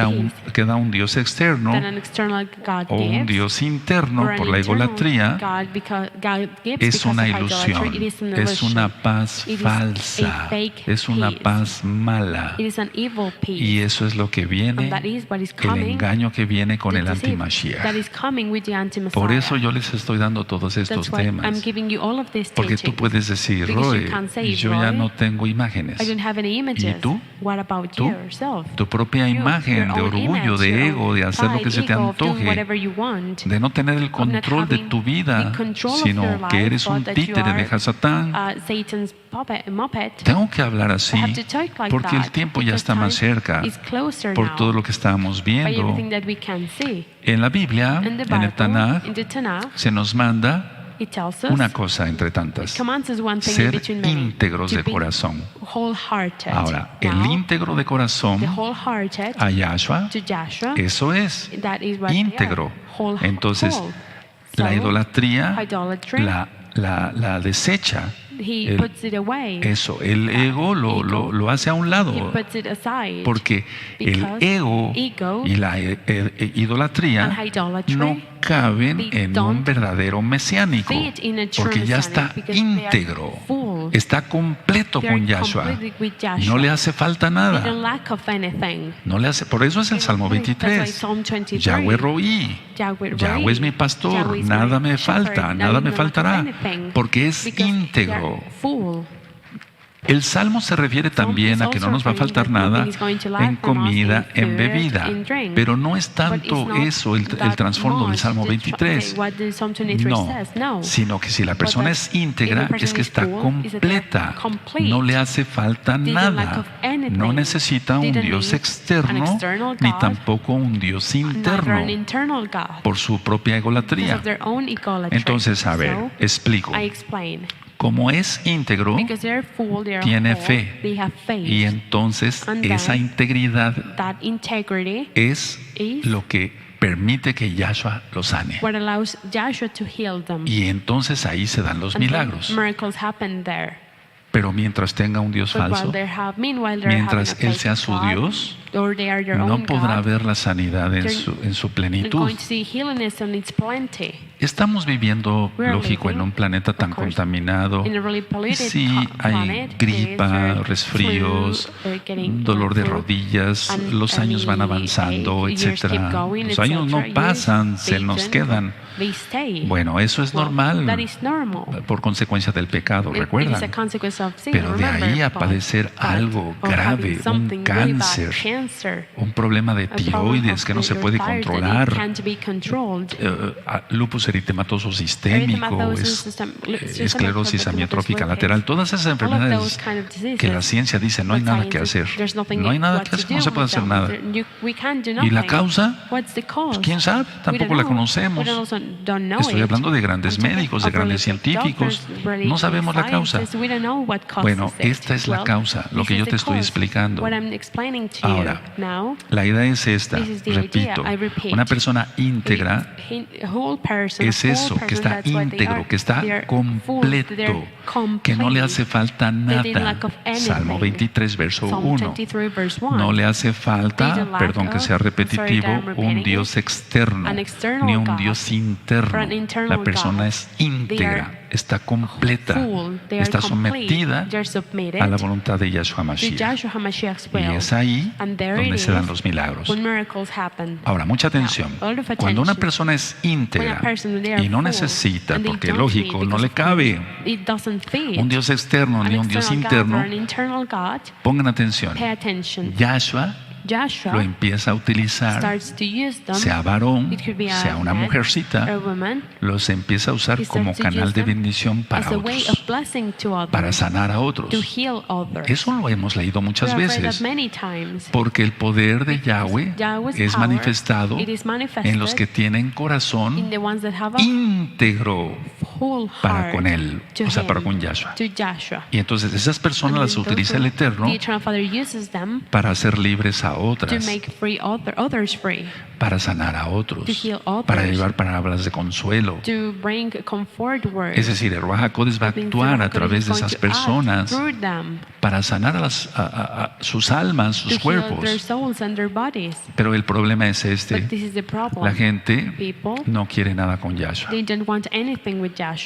que da un Dios externo Then an external God o un gives, Dios interno or an por la internal idolatría, God because God gives es because una of idolatry, ilusión, it is an es illusion. una paz It is falsa, a fake es una peace. paz mala. It is an evil peace. Y eso es lo que viene, And that is what is el coming, engaño que viene con the el deceit antimashiach. that is coming with the anti-Messiah. Por eso yo les estoy dando todos estos That's why I'm temas. giving you all of these Porque tú teachings. puedes decir, Because you Roy, can say, yo ya Roy, no tengo imágenes. I don't have any images. ¿Y tú? What about ¿Tú? yourself? Tu propia imagen Your de own orgullo, image, de your ego, de own hacer lo que se te pride, ego of doing antoje, whatever you want, de no tener el of not control de having tu vida, the control of sino your que life, eres un but that you títere de are, Hasatán. Satan's muppet. Tengo que hablar así I have to talk like porque el that, tiempo ya because está más time cerca is closer por now todo lo que estábamos by viendo. everything that we can see. En la Biblia, In the en el Bible, Tanaj, in the Tanakh, se nos manda it tells us, una cosa entre tantas: commands us one thing in ser between many, íntegros to de be corazón. wholehearted. Ahora, Now, el íntegro de corazón the wholehearted a Yahshua, to Joshua, eso es that is what íntegro. they are. Entonces, whole. la So, idolatría idolatry, la desecha. he el- puts it away. Eso, el ego lo hace a un He lado. puts it aside. Porque el Because ego ego y la idolatría and idolatry, no caben they en un don't verdadero mesiánico, fit in a true porque ya messianic, está because they are íntegro, full. está completo They are con Yahshua. completely with Joshua. No le hace falta They nada. don't lack of anything. No le hace, por eso es el Salmo That's why 23. Psalm 23. Yahweh Roí. Yahweh Roí. Yahweh es mi pastor, Yahweh is nada my me shepherd, falta, now nada you me don't lack of faltará, anything, porque es because they íntegro. are full. El Salmo se refiere también a que no nos va a faltar nada en comida, en bebida, pero no es tanto eso el trasfondo del Salmo 23. No, sino que si la persona es íntegra, es que está completa, no le hace falta nada, no necesita un Dios externo ni tampoco un Dios interno por su propia egolatría. Entonces, a ver, explico. Como es íntegro, Because they're full, they are tiene whole, fe. they have faith. Y entonces And esa then integridad that integrity es is lo que permite que Yahshua lo sane. what allows Joshua to heal them. Y entonces ahí se dan los And then milagros. miracles happen there. Pero mientras tenga un Dios But falso, meanwhile they're mientras having a Él fake sea su God, Dios, or they are their no own podrá God, ver la sanidad en they're su they're plenitud. going to see healiness and its plenty. Estamos viviendo, We are lógico, en living, un planeta tan of course, contaminado. In a really polluted Sí, hay planet, gripa, there is, resfríos, getting dolor de flu, rodillas, and los años van avanzando, years keep etcétera. going, Los años no etc. pasan, Years se nos pasan, quedan. they stay. Bueno, eso es normal That is normal. por consecuencia del pecado, It is ¿recuerdan? a consequence of sin, Pero de remember, ahí a but padecer algo grave, un something really bad, cáncer, cancer, un problema de a problem tiroides of que no se your puede thyroid that controlar, it can't be controlled. lupus eritematoso sistémico, esclerosis amiotrófica lateral, todas esas enfermedades que la ciencia dice no hay nada que hacer. No hay nada que hacer, no se puede hacer nada. ¿Y la causa? Pues quién sabe, tampoco la conocemos. Estoy hablando de grandes médicos, de grandes científicos. No sabemos la causa. Bueno, esta es la causa, lo que yo te estoy explicando. Ahora, la idea es esta, repito, una persona íntegra es eso, que está íntegro, que está completo, que no le hace falta nada. Salmo 23, verso 1. No le hace falta, perdón que sea repetitivo, un Dios externo, ni un Dios interno. La persona es íntegra, está completa, está sometida a la voluntad de Yahshua Mashiach. Y es ahí donde se dan los milagros. Ahora, mucha atención. Cuando una persona es íntegra y no necesita, porque lógico, no le cabe un Dios externo ni un Dios interno, pongan atención. Yahshua lo empieza a utilizar, sea varón, sea una mujercita, los empieza a usar como canal de bendición para otros, para sanar a otros. Eso lo hemos leído muchas veces, porque el poder de Yahweh es manifestado en los que tienen corazón íntegro para con Él, o sea, para con Yahshua. Y entonces esas personas las utiliza el Eterno para hacer libres a otras, para sanar a otros, para llevar palabras de consuelo. Es decir, el Ruach HaKodesh va a actuar a través de esas personas para sanar a sus almas, sus cuerpos. Pero el problema es este: la gente no quiere nada con Yahshua.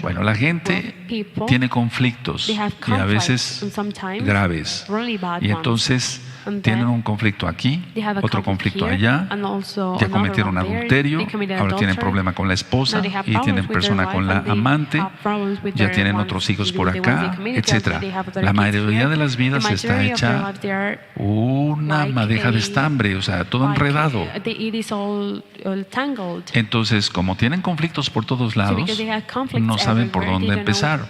Bueno, la gente tiene conflictos y a veces graves, y entonces tienen un conflicto aquí, otro conflicto allá, ya cometieron adulterio, ahora tienen problema con la esposa y tienen persona con la amante, ya tienen otros hijos por acá, etc. La mayoría de las vidas está hecha una madeja de estambre, o sea, todo enredado. Entonces, como tienen conflictos por todos lados, no saben por dónde empezar.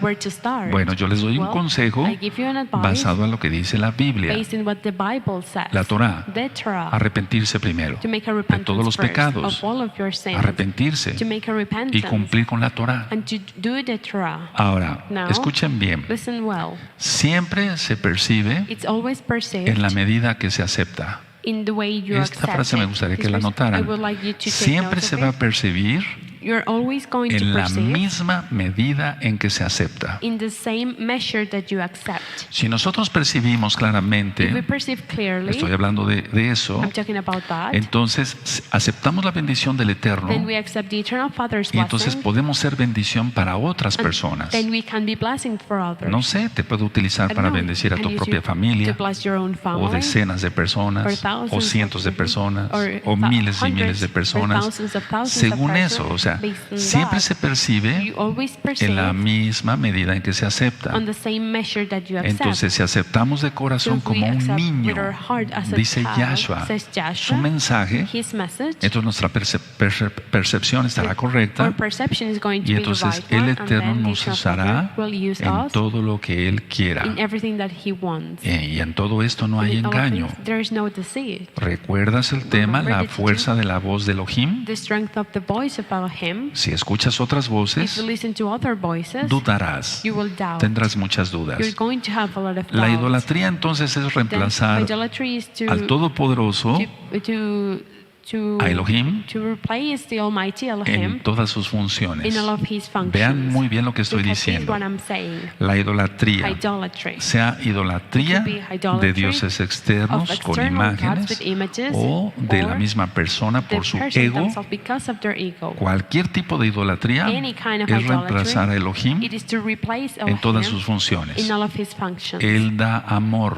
Bueno, yo les doy un consejo basado en lo que dice la Biblia, la Torah. Arrepentirse primero de todos los pecados, arrepentirse y cumplir con la Torah. Ahora, escuchen bien, siempre se percibe en la medida que se acepta. Esta frase me gustaría que la notaran. Siempre se va a percibir en la misma medida en que se acepta. Si nosotros percibimos claramente, estoy hablando de eso, entonces aceptamos la bendición del Eterno y entonces podemos ser bendición para otras personas. No sé, te puedo utilizar para bendecir a tu propia familia, o decenas de personas, o cientos de personas, o miles y miles de personas, según eso. O sea, siempre se percibe en la misma medida en que se acepta. Entonces, si aceptamos de corazón como un niño, dice Yahshua, su mensaje, entonces nuestra percepción estará correcta, y entonces el Eterno nos usará en todo lo que Él quiera. Y en todo esto no hay engaño. ¿Recuerdas el tema, la fuerza de la voz de Elohim? Si escuchas otras voces, dudarás, tendrás muchas dudas. La idolatría entonces es reemplazar al Todopoderoso, a Elohim, en todas sus funciones. Vean muy bien lo que estoy diciendo. La idolatría, sea idolatría de dioses externos con imágenes, o de la misma persona por su ego, cualquier tipo de idolatría es reemplazar a Elohim en todas sus funciones. Él da amor,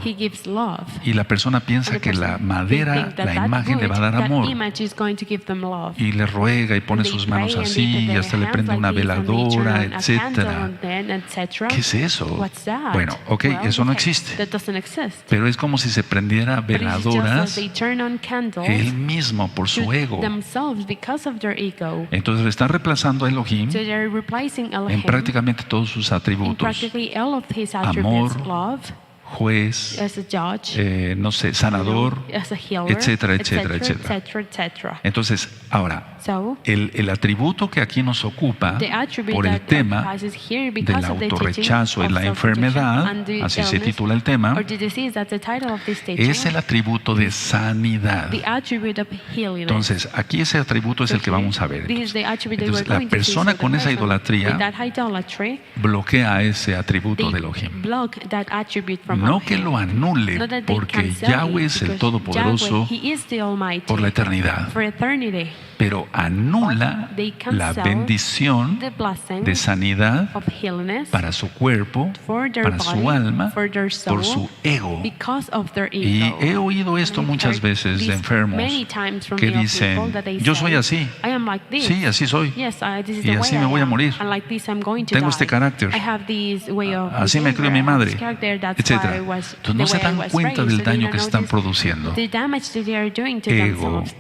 y la persona piensa que la madera, la imagen, le va a dar amor. much He's going to give them love. y le ruega y pone And they sus manos pray and así they put y their hasta le hands prende like una this and they turn veladora, on a candle etcétera. on them, etc. ¿Qué es eso? What's that? Bueno, ok, Well, eso no okay, existe. That doesn't exist. Pero es como si se prendiera But it's just that veladoras they turn on candles él mismo por to su ego. themselves because of their ego. Entonces está reemplazando a Elohim So they're replacing en Elohim prácticamente todos sus in atributos. practically all of His attributes. Amor, Love, Juez, as a judge, no sé, sanador, as a healer, etcétera, etcétera, etcétera. etc. Entonces, ahora, So, el atributo que aquí nos ocupa the attribute por el that tema emphasizes here del because of the teaching autorrechazo y of la self-rejection enfermedad, and the así se illness, titula el tema, or the disease, that's the title of this teaching, es el atributo de sanidad. the attribute of healing. Entonces, aquí ese atributo es el que vamos a ver. This is the attribute that Entonces, we're la going to see. persona So the con esa person idolatría with that idolatry, bloquea ese atributo de they Elohim. block that attribute from No que Elohim. lo anule, Not that they porque cancel Yahweh it, es el because Todopoderoso Yahweh, He is the Almighty por la eternidad, for eternity. pero anula They la cancel bendición the blessing de sanidad of healness para su cuerpo, for their para body, su alma, for their soul, por su ego. because of their Y ego. he oído esto We've muchas heard veces this de enfermos many times from que ill people dicen, that they yo say, soy así, I am like this. sí, así soy, Yes, this is y the así way me I voy a am. morir. And like this I'm going to Tengo die. este carácter. I have this way of Así me crió mi behavior, madre, this character, that's etc. why I was Entonces no the se way I dan was cuenta raised. del So they daño don't que know están this- produciendo. the damage that they are doing to Ego, themselves.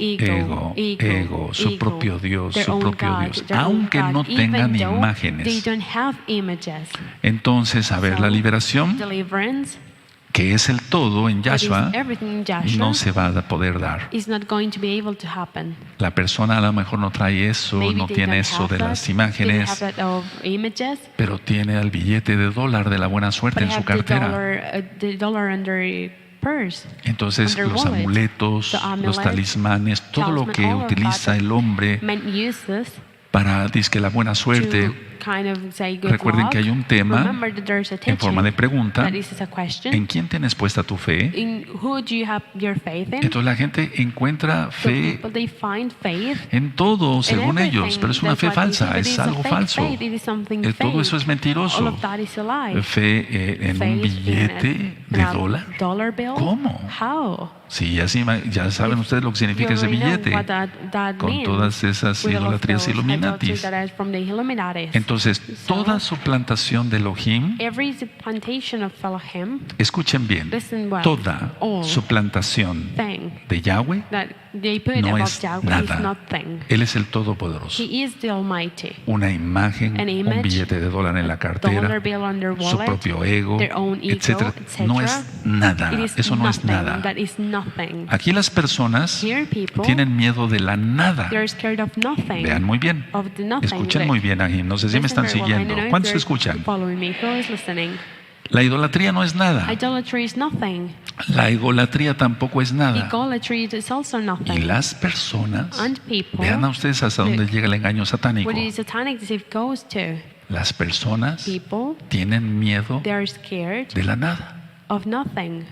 ego, su propio Dios, their su own propio God, Dios, their own aunque God, no even tengan though They imágenes. don't have images. Entonces, a ver, la liberación, Deliverance, que es el todo en what is Yahshua, everything in Joshua, no se va a poder dar. is not going to be able to happen. La persona a lo mejor no trae eso, Maybe no they tiene don't eso have de that, las they don't have imágenes, that of images, pero tiene el billete de dólar de la buena suerte but en su have cartera. the dollar under purse. Entonces, under los wallet, amuletos, the los amulet, talismanes, todo lo talisman, que all of utiliza that el hombre Men uses para, dizque la buena suerte. to kind of say good Recuerden luck. que hay un tema Remember that there's a en forma de teaching pregunta. that this is a question. ¿En quién tienes puesta tu fe? In who do you have your faith in? Entonces la gente encuentra So fe people, they find faith en todo, in según everything. ellos, pero es una That's fe what they falsa, think. It es is a algo fake falso. faith. It is something Todo eso fake. es All mentiroso. of that is a lie. Fe en un Faith in billete a de dólar. dollar bill? ¿Cómo? How? Sí, así ya saben ustedes lo que significa You ese already know billete, what that con means todas esas with all of idolatrías those Illuminatis. idolatries that is from the Illuminatis. Entonces, So, toda suplantación de Elohim, every plantation of Elohim, escuchen bien, listen well, toda all suplantación thing de Yahweh that they put no above es Yahweh is nada. nothing. Él es el Todopoderoso. He is the Almighty. Una imagen, An un image, billete de dólar en la Dollar cartera, bill on their su wallet, propio ego, their own ego, etcétera. etc. No es nada. It is Eso no es nothing. nada. That is nothing. Aquí las personas Here people, tienen miedo de la nada. they're scared of nothing. Vean muy bien. Of the nothing. Escuchen muy bien aquí. No sé si me Listen están very well. I don't siguiendo. know if ¿Cuántos you're escuchan? Following me. Who is listening? La idolatría no es nada. Idolatry is nothing. La egolatría tampoco es nada. Idolatry is also Y nothing. las personas, And people, vean a ustedes hasta dónde llega el engaño satánico. what is satanic deceit goes to. Las personas People, tienen miedo they are scared de la nada. of nothing.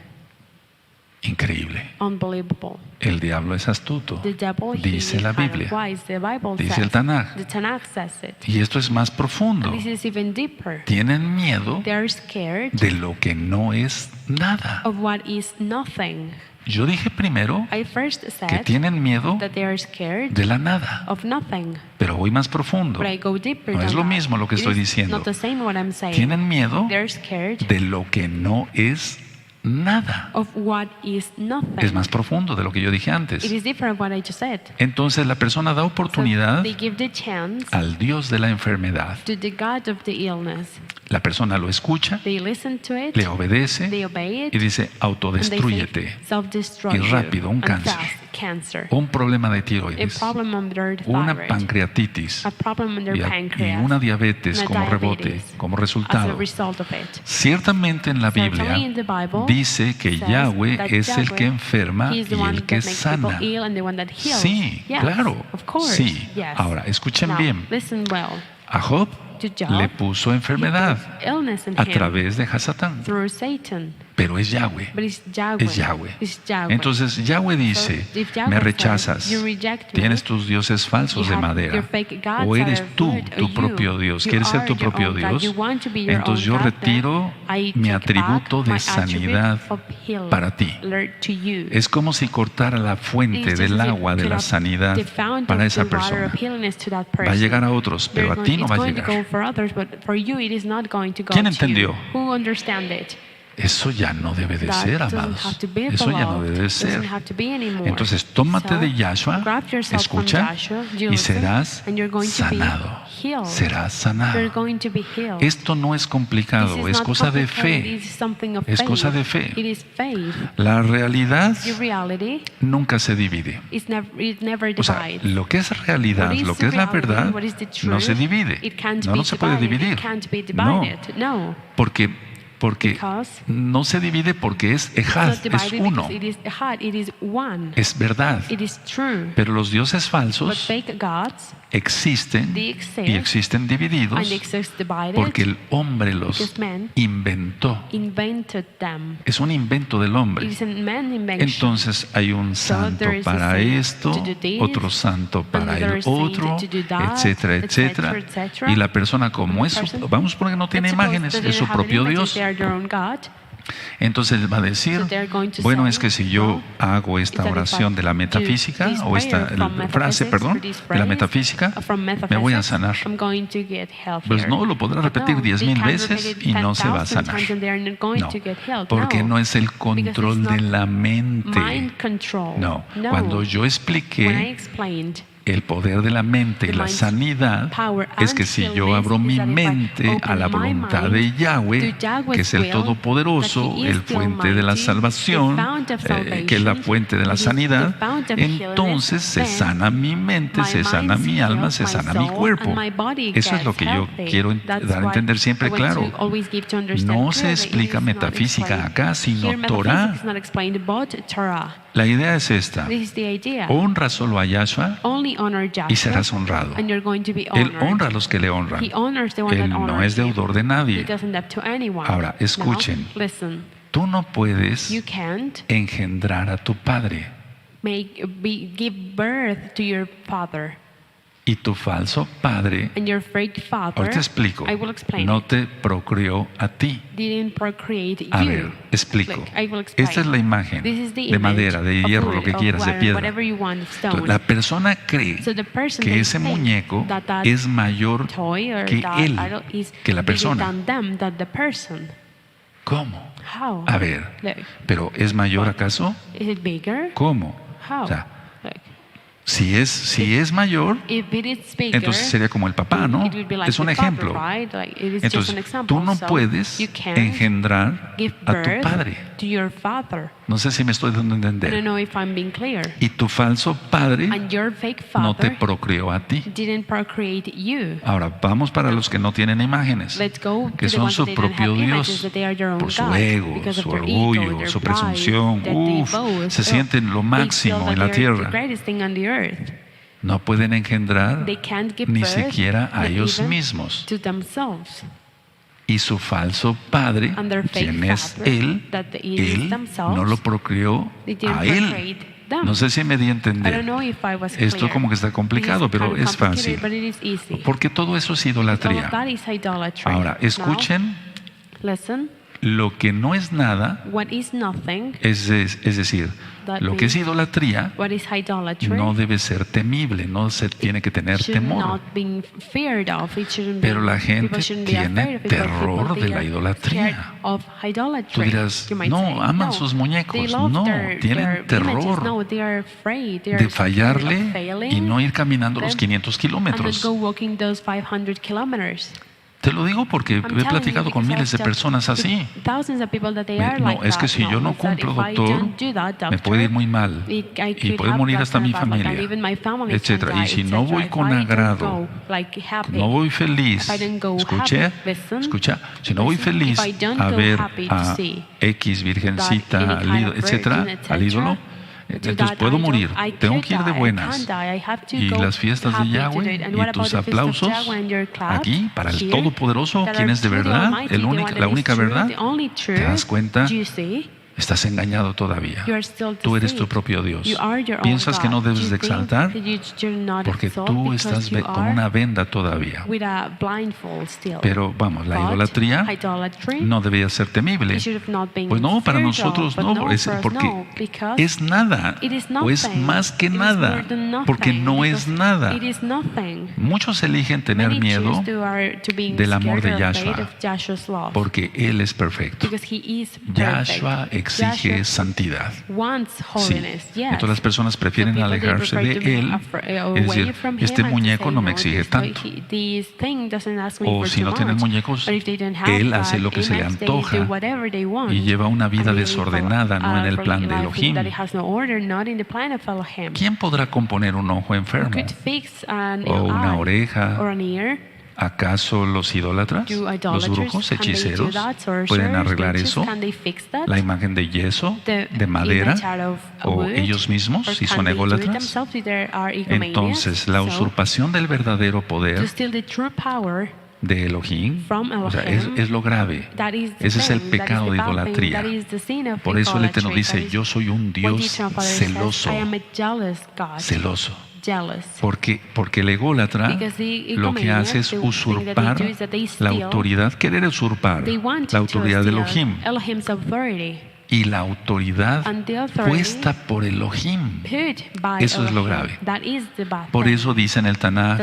Increíble. Unbelievable. El diablo es astuto. The devil, Dice he la kind of Biblia. wise. The Bible Dice says. el Tanaj. The Tanakh says it. Y esto es más profundo. And this is even deeper. Tienen miedo They are scared de lo que no es nada. of what is nothing. Yo dije primero I first que said tienen miedo that they are scared de la nada, of nothing. pero voy más profundo. But I go deeper No than es lo that. mismo lo que It estoy is diciendo. not the same what I'm saying. Tienen miedo They're scared de lo que no es nada. of what is nothing. Es más profundo de lo que yo dije It antes. is different what I just said. Entonces la persona da So oportunidad they give the chance al Dios de la enfermedad. to the God of the illness. La persona lo escucha, They listen to it, le obedece they obey it, y dice, and they autodestrúyete. say, self-destroy Y rápido, un you, and cáncer. fast, cancer. Un problema de A tiroides, problem on their una thyroid, pancreatitis a problem on their y pancreas, una diabetes and a como rebote, diabetes como as a resultado. result of it. Ciertamente en la Biblia Certainly in the Bible, dice que says Yahweh that es el Yahweh, que enferma He y is the one el que that makes people sana. ill and the one that heals. Sí, Yes, claro. of course. Sí. Yes. Ahora, escuchen Now, bien. listen well. A Job To Job, le puso enfermedad he put illness in a him través de Hasatán. through Satan. pero es Yahweh. but it's Yahweh. Es Yahweh. It's Yahweh. Entonces Yahweh dice, So, if Yahweh me says, rechazas, "You reject me, tienes tus dioses falsos you de have madera, your fake gods o eres that are tú wood, or tu you- propio Dios, you quieres ser are tu your propio own God. Dios, You want to be your entonces own yo God, retiro then I mi take atributo back de my attribute sanidad of healing para ti. to you. Es como si cortara la fuente It's just del as if agua de cut la off sanidad the fount para of esa the water persona. of healingness to that Va a person. llegar a otros, pero a ti no va a It's going to go llegar. for others, but for you it is not going to go ¿Quién to entendió? you. Who understand it? Eso ya no debe de That ser, doesn't amados. have to be Eso ya no beloved. debe de Doesn't ser. have to be anymore. Entonces, tómate So, de Yahshua, grab yourself from escucha, Joshua, y listen, serás and you're going to be sanado. healed. Serás sanado. You're going to be healed. Esto no es This complicado, is es not cosa de complicated, fe. it is something of Es faith. cosa de fe. It is faith. La realidad Your reality nunca se divide. it never O sea, divides. lo que es realidad, What is lo que es la reality, verdad, what is the no truth, se divide. it can't No, be no se puede divided. dividir. It can't be No, divided. No. porque Because no se divide porque es ejad, it's not es divided uno, because it is ahad, it is one. es verdad. It is true. Pero los dioses But falsos fake gods, existen they exist, y existen divididos and they exist divided porque el hombre los because man inventó. invented them. Es un invento del It hombre. is a man invention. Entonces hay un santo there is a para saint esto, to do this, otro santo para another el saint otro, to do that, etcétera, etcétera, etcétera. etcétera. Y la persona como And es, the person- vamos a poner que no tiene Let's suppose imágenes, that they es su have an propio image, Dios. they are their own God. Entonces él va a decir, So they're going to bueno, say, es que si yo well, hago esta is that if I oración de la do metafísica this o esta prayer from frase, metaphysics, perdón, or this de la phrase metafísica, from me voy a metaphysics, sanar. I'm going to get healthier. Pues no, lo podrá But repetir no, 10,000 they can't veces repeat it y no se va a 10,000 sanar. times and they are not going No, to get healed. porque no es el Because control it's de not la mente. mind control. No, No. cuando yo When I expliqué explained el poder de la mente y the la mind's sanidad, power es and que si yo healness abro is mi that if I mente a open la my voluntad mind de Yahweh, to Yahweh's que es el will, Todopoderoso, that He is el the fuente de la Almighty, salvación, the fount of que es la salvation, fuente de la He is the sanidad, fount of healing, entonces se then sana mi mente, my se sana mind mi alma, heals, se my sana mi soul, cuerpo. and my body Eso es lo gets que yo healthy. quiero That's dar a what entender I siempre want to claro. always give to understand No se clearly. It explica is not metafísica explained. acá, sino Here, Torah. metaphysics is not explained, but Torah. La idea es esta: This is the idea. honra solo a Yahshua Only honor Joshua, y serás honrado. and you're going to be Él honored. honra a los que le honran. He honors the one Él that no honors es deudor de him. He nadie. doesn't have to anyone. Ahora, escuchen. No? Listen, Tú no puedes you can't engendrar a tu padre give birth to your father y tu falso padre, and your fake father. ahorita explico, I will explain. no te procreó a ti. Didn't procreate A you. ver, explico. Like, I will explain. Esta es la imagen This is the de image madera, de of hierro, wood, lo que of quieras, de wire, piedra. whatever you want, stone. Entonces, la persona cree So the person que they ese think muñeco that es mayor toy or que that él, idol is que la bigger persona. than them, than the person. ¿Cómo? How? A ver, Look, ¿pero es mayor acaso? is it bigger? ¿Cómo? How? O sea, Like, si es mayor, if it is bigger, entonces sería como el papá, ¿no? it would be like Es un the father, ejemplo. right? Like, it is just an Entonces, example. tú no So puedes you can't engendrar give a tu birth padre. to your father. No sé si me estoy dando a I don't entender. know if I'm being clear. Y tu falso padre And your fake no te father procreó a ti. didn't procreate you. Ahora, vamos para los que no tienen imágenes, Let's go que to the son ones su that didn't propio have images, Dios, that they are their own por su God, ego, because of su their ego, orgullo, their su pride, presunción. that they Uf, boast. se sienten lo They feel máximo that en la they're tierra. the greatest thing on the earth. No pueden engendrar They can't give ni birth, siquiera a not ellos even mismos. to themselves. Y su falso padre, And their fake quien es father, él, that it is él themselves, no lo procreó they didn't a él. procreate them. No sé si me di a I entender. don't know if I was Esto clear. como que está complicado, This is pero kind of es fácil. complicated, but it is easy. Porque todo eso es All of idolatría. that is idolatry. Ahora, Now, escuchen, listen, lo que no es nada, what is nothing, es decir, That lo que es means idolatría what is idolatry, no debe ser temible, no se tiene que tener should temor. not be feared of. It shouldn't Pero be, la gente people shouldn't be tiene afraid of it, but terror people, de they la are idolatría. scared of idolatry. Tú dirás, You might no, say, aman no, sus they muñecos. love No, their tienen images. terror No, they are afraid. They are de scared of fallarle failing y no ir caminando los them 500 and not kilómetros. go walking those 500 kilometers. Te lo digo porque I'm he telling you platicado con because miles de I've personas talked así. with thousands of people that they are No, like es que that. si yo no It's that cumplo, if I doctor, don't do that, me puede ir muy mal I y could puede have morir that hasta mi kind of bad luck, and familia, even my family etcétera. can Y die, si no etcétera. voy If con I don't agrado, go, like, happy, no voy feliz, if I don't go escuche, happy, listen, escucha, si no voy listen, feliz if I don't a go ver happy to a see X virgencita, that any kind of etcétera, virgin, al ídolo, Entonces puedo morir, tengo que ir de buenas. Y las fiestas de Yahweh y tus aplausos aquí para el Todopoderoso, quien es de verdad, la única verdad, ¿te das cuenta? Estás engañado todavía. Tú eres tu propio Dios. Piensas que no debes de exaltar porque tú estás con una venda todavía. Pero vamos, la idolatría no debería ser temible. Pues no, para nosotros no, es porque es nada o es más que nada, porque no es nada. Muchos eligen tener miedo del amor de Yahshua porque Él es perfecto. Yahshua exige santidad. Sí. Entonces las personas prefieren alejarse de Él y decir, este muñeco no me exige tanto. O si no tienen muñecos, Él hace lo que se le antoja y lleva una vida desordenada, no en el plan de Elohim. ¿Quién podrá componer un ojo enfermo? ¿O una oreja? ¿Acaso los idólatras, los brujos, hechiceros, pueden arreglar eso? ¿La imagen de yeso, de madera, o ellos mismos, si son ególatras? Entonces, la usurpación del verdadero poder de Elohim, o sea, es lo grave. Ese es el pecado de idolatría. Por eso el Eterno dice, yo soy un Dios celoso. Celoso. Porque el ególatra lo que hace es usurpar la autoridad, querer usurpar la autoridad de Elohim. Y la autoridad puesta por Elohim. Eso es lo grave. Por eso dice en el Tanaj,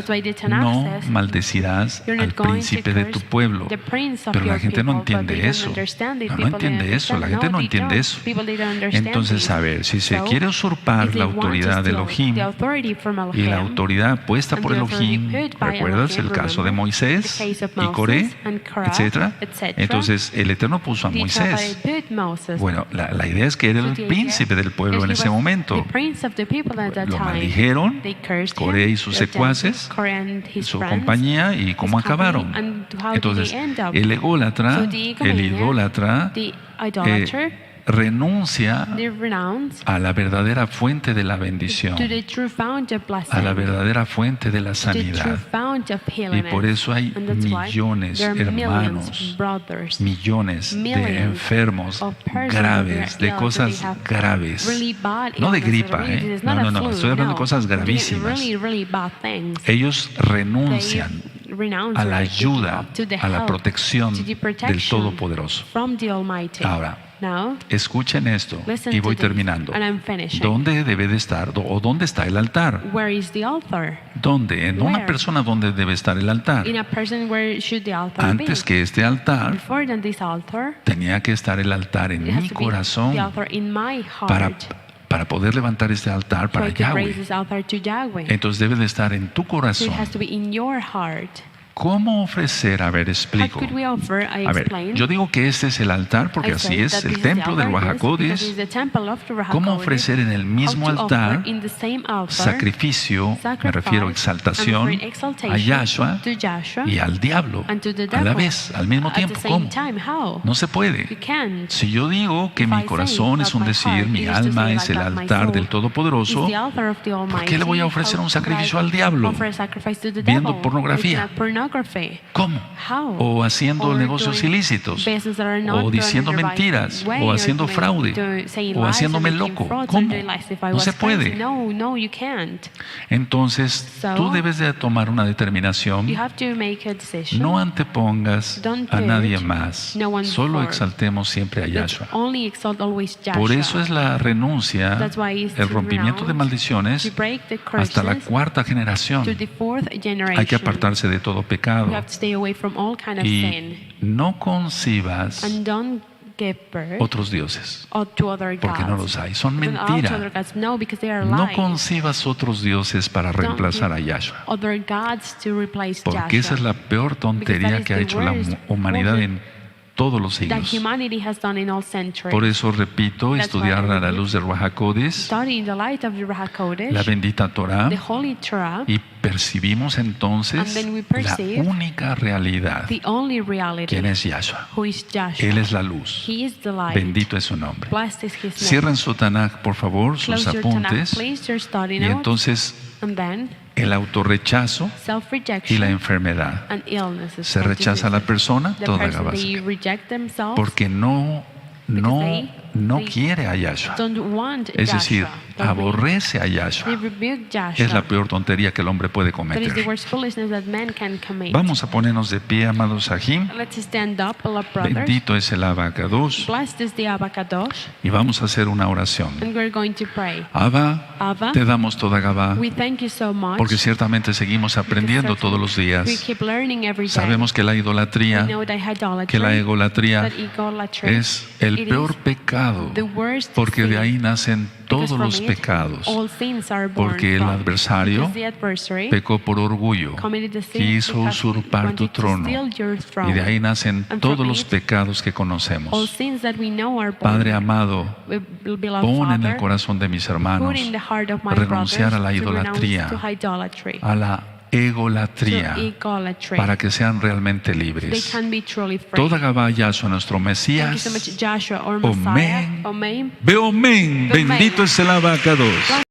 no maldecirás al príncipe de tu pueblo. Pero la gente no entiende eso. No entiende eso. La gente no entiende eso. Entonces, a ver, si se quiere usurpar la autoridad de Elohim y la autoridad puesta por Elohim, ¿recuerdas el caso de Moisés y Coré, etcétera? Entonces, el Eterno puso a Moisés. Bueno, la idea es que era el príncipe del pueblo en ese momento. Lo maldijeron, Coré y sus secuaces, su compañía, y cómo acabaron. Entonces, el idólatra renuncia a la verdadera fuente de la bendición, a la verdadera fuente de la sanidad. Y por eso hay millones, hermanos, millones de enfermos graves, de cosas graves. No de gripa, no, estoy hablando de cosas gravísimas. Ellos renuncian a la ayuda, a la protección del Todopoderoso. Ahora, escuchen esto y voy terminando. ¿Dónde debe de estar o dónde está el altar? ¿Dónde? En una persona, ¿dónde debe estar el altar? Antes que este altar, tenía que estar el altar en mi corazón para poder levantar este altar para Yahweh. Entonces debe de estar en tu corazón. ¿Cómo ofrecer? A ver, explico. A ver, yo digo que este es el altar porque así es, el templo del Ruach HaKodesh. ¿Cómo ofrecer en el mismo altar sacrificio, me refiero a exaltación, a Yahshua y al diablo a la vez, al mismo tiempo? ¿Cómo? No se puede. Si yo digo que mi corazón es un decir, mi alma es el altar del Todopoderoso, ¿por qué le voy a ofrecer un sacrificio al diablo? Viendo pornografía. ¿Cómo? O haciendo negocios ilícitos, o diciendo mentiras, o haciendo fraude, o haciéndome loco. ¿Cómo? No se puede. Entonces, tú debes de tomar una determinación. No antepongas a nadie más. Solo exaltemos siempre a Yahshua. Por eso es la renuncia, el rompimiento de maldiciones hasta la cuarta generación. Hay que apartarse de todo pecado. Y no concibas otros dioses, porque no los hay. Son mentira. No concibas otros dioses para reemplazar a Yahshua, porque esa es la peor tontería que ha hecho la humanidad en todos los siglos. Por eso repito, estudiar a la luz del Ruach HaKodesh, la bendita Torah, y percibimos And entonces then we la perceive única realidad. the only reality, ¿Quién es Yahshua? who is Joshua. Él es la luz. He is the light. Bendito es su nombre. Blessed is his name. Cierren su Tanakh, por favor, sus Close your Tanakh, apuntes. please, your study Y notes. entonces And then el autorrechazo y self-rejection la enfermedad. and illnesses. Se rechaza a la persona, The toda person, Gabasa, they reject themselves porque no they quiere a Yahshua. don't want Es decir, Joshua. They aborrece a Yahshua. rebuke Joshua. Es la peor tontería que el hombre puede That is the cometer. worst foolishness that man can commit. Vamos a ponernos de pie, amados Sahim. Let's stand up, beloved brothers. Bendito es el Abacados. Blessed is the Abacadosh. Y vamos a hacer una oración. And we're going to pray. Abba, te damos toda Gabá, We thank you so much. porque ciertamente seguimos aprendiendo todos los We días. keep learning every day. Sabemos que la We idolatría, know that idolatry, que la egolatría that idolatry es el it peor is pecado, the worst porque de sin, ahí nacen because todos from los it, pecados. all sins are born Porque el from. adversario Because the adversary pecó por orgullo, committed the sin quiso because he usurpar tu wanted to trono, steal your throne. y de ahí nacen And todos from los it, pecados que all conocemos. sins that we know are born. Padre amado, Beloved pon en el Father, corazón de mis put hermanos in the heart of my renunciar a la brothers to renounce idolatría, to idolatry, a la egolatría, to idolatry, para que sean realmente they libres. can be truly free. Toda Gabá Yahshua, nuestro Thank you Mesías. so much, Joshua, or Messiah. Amén. Amen. Veo amén. Amén. Bendito es el Abacados.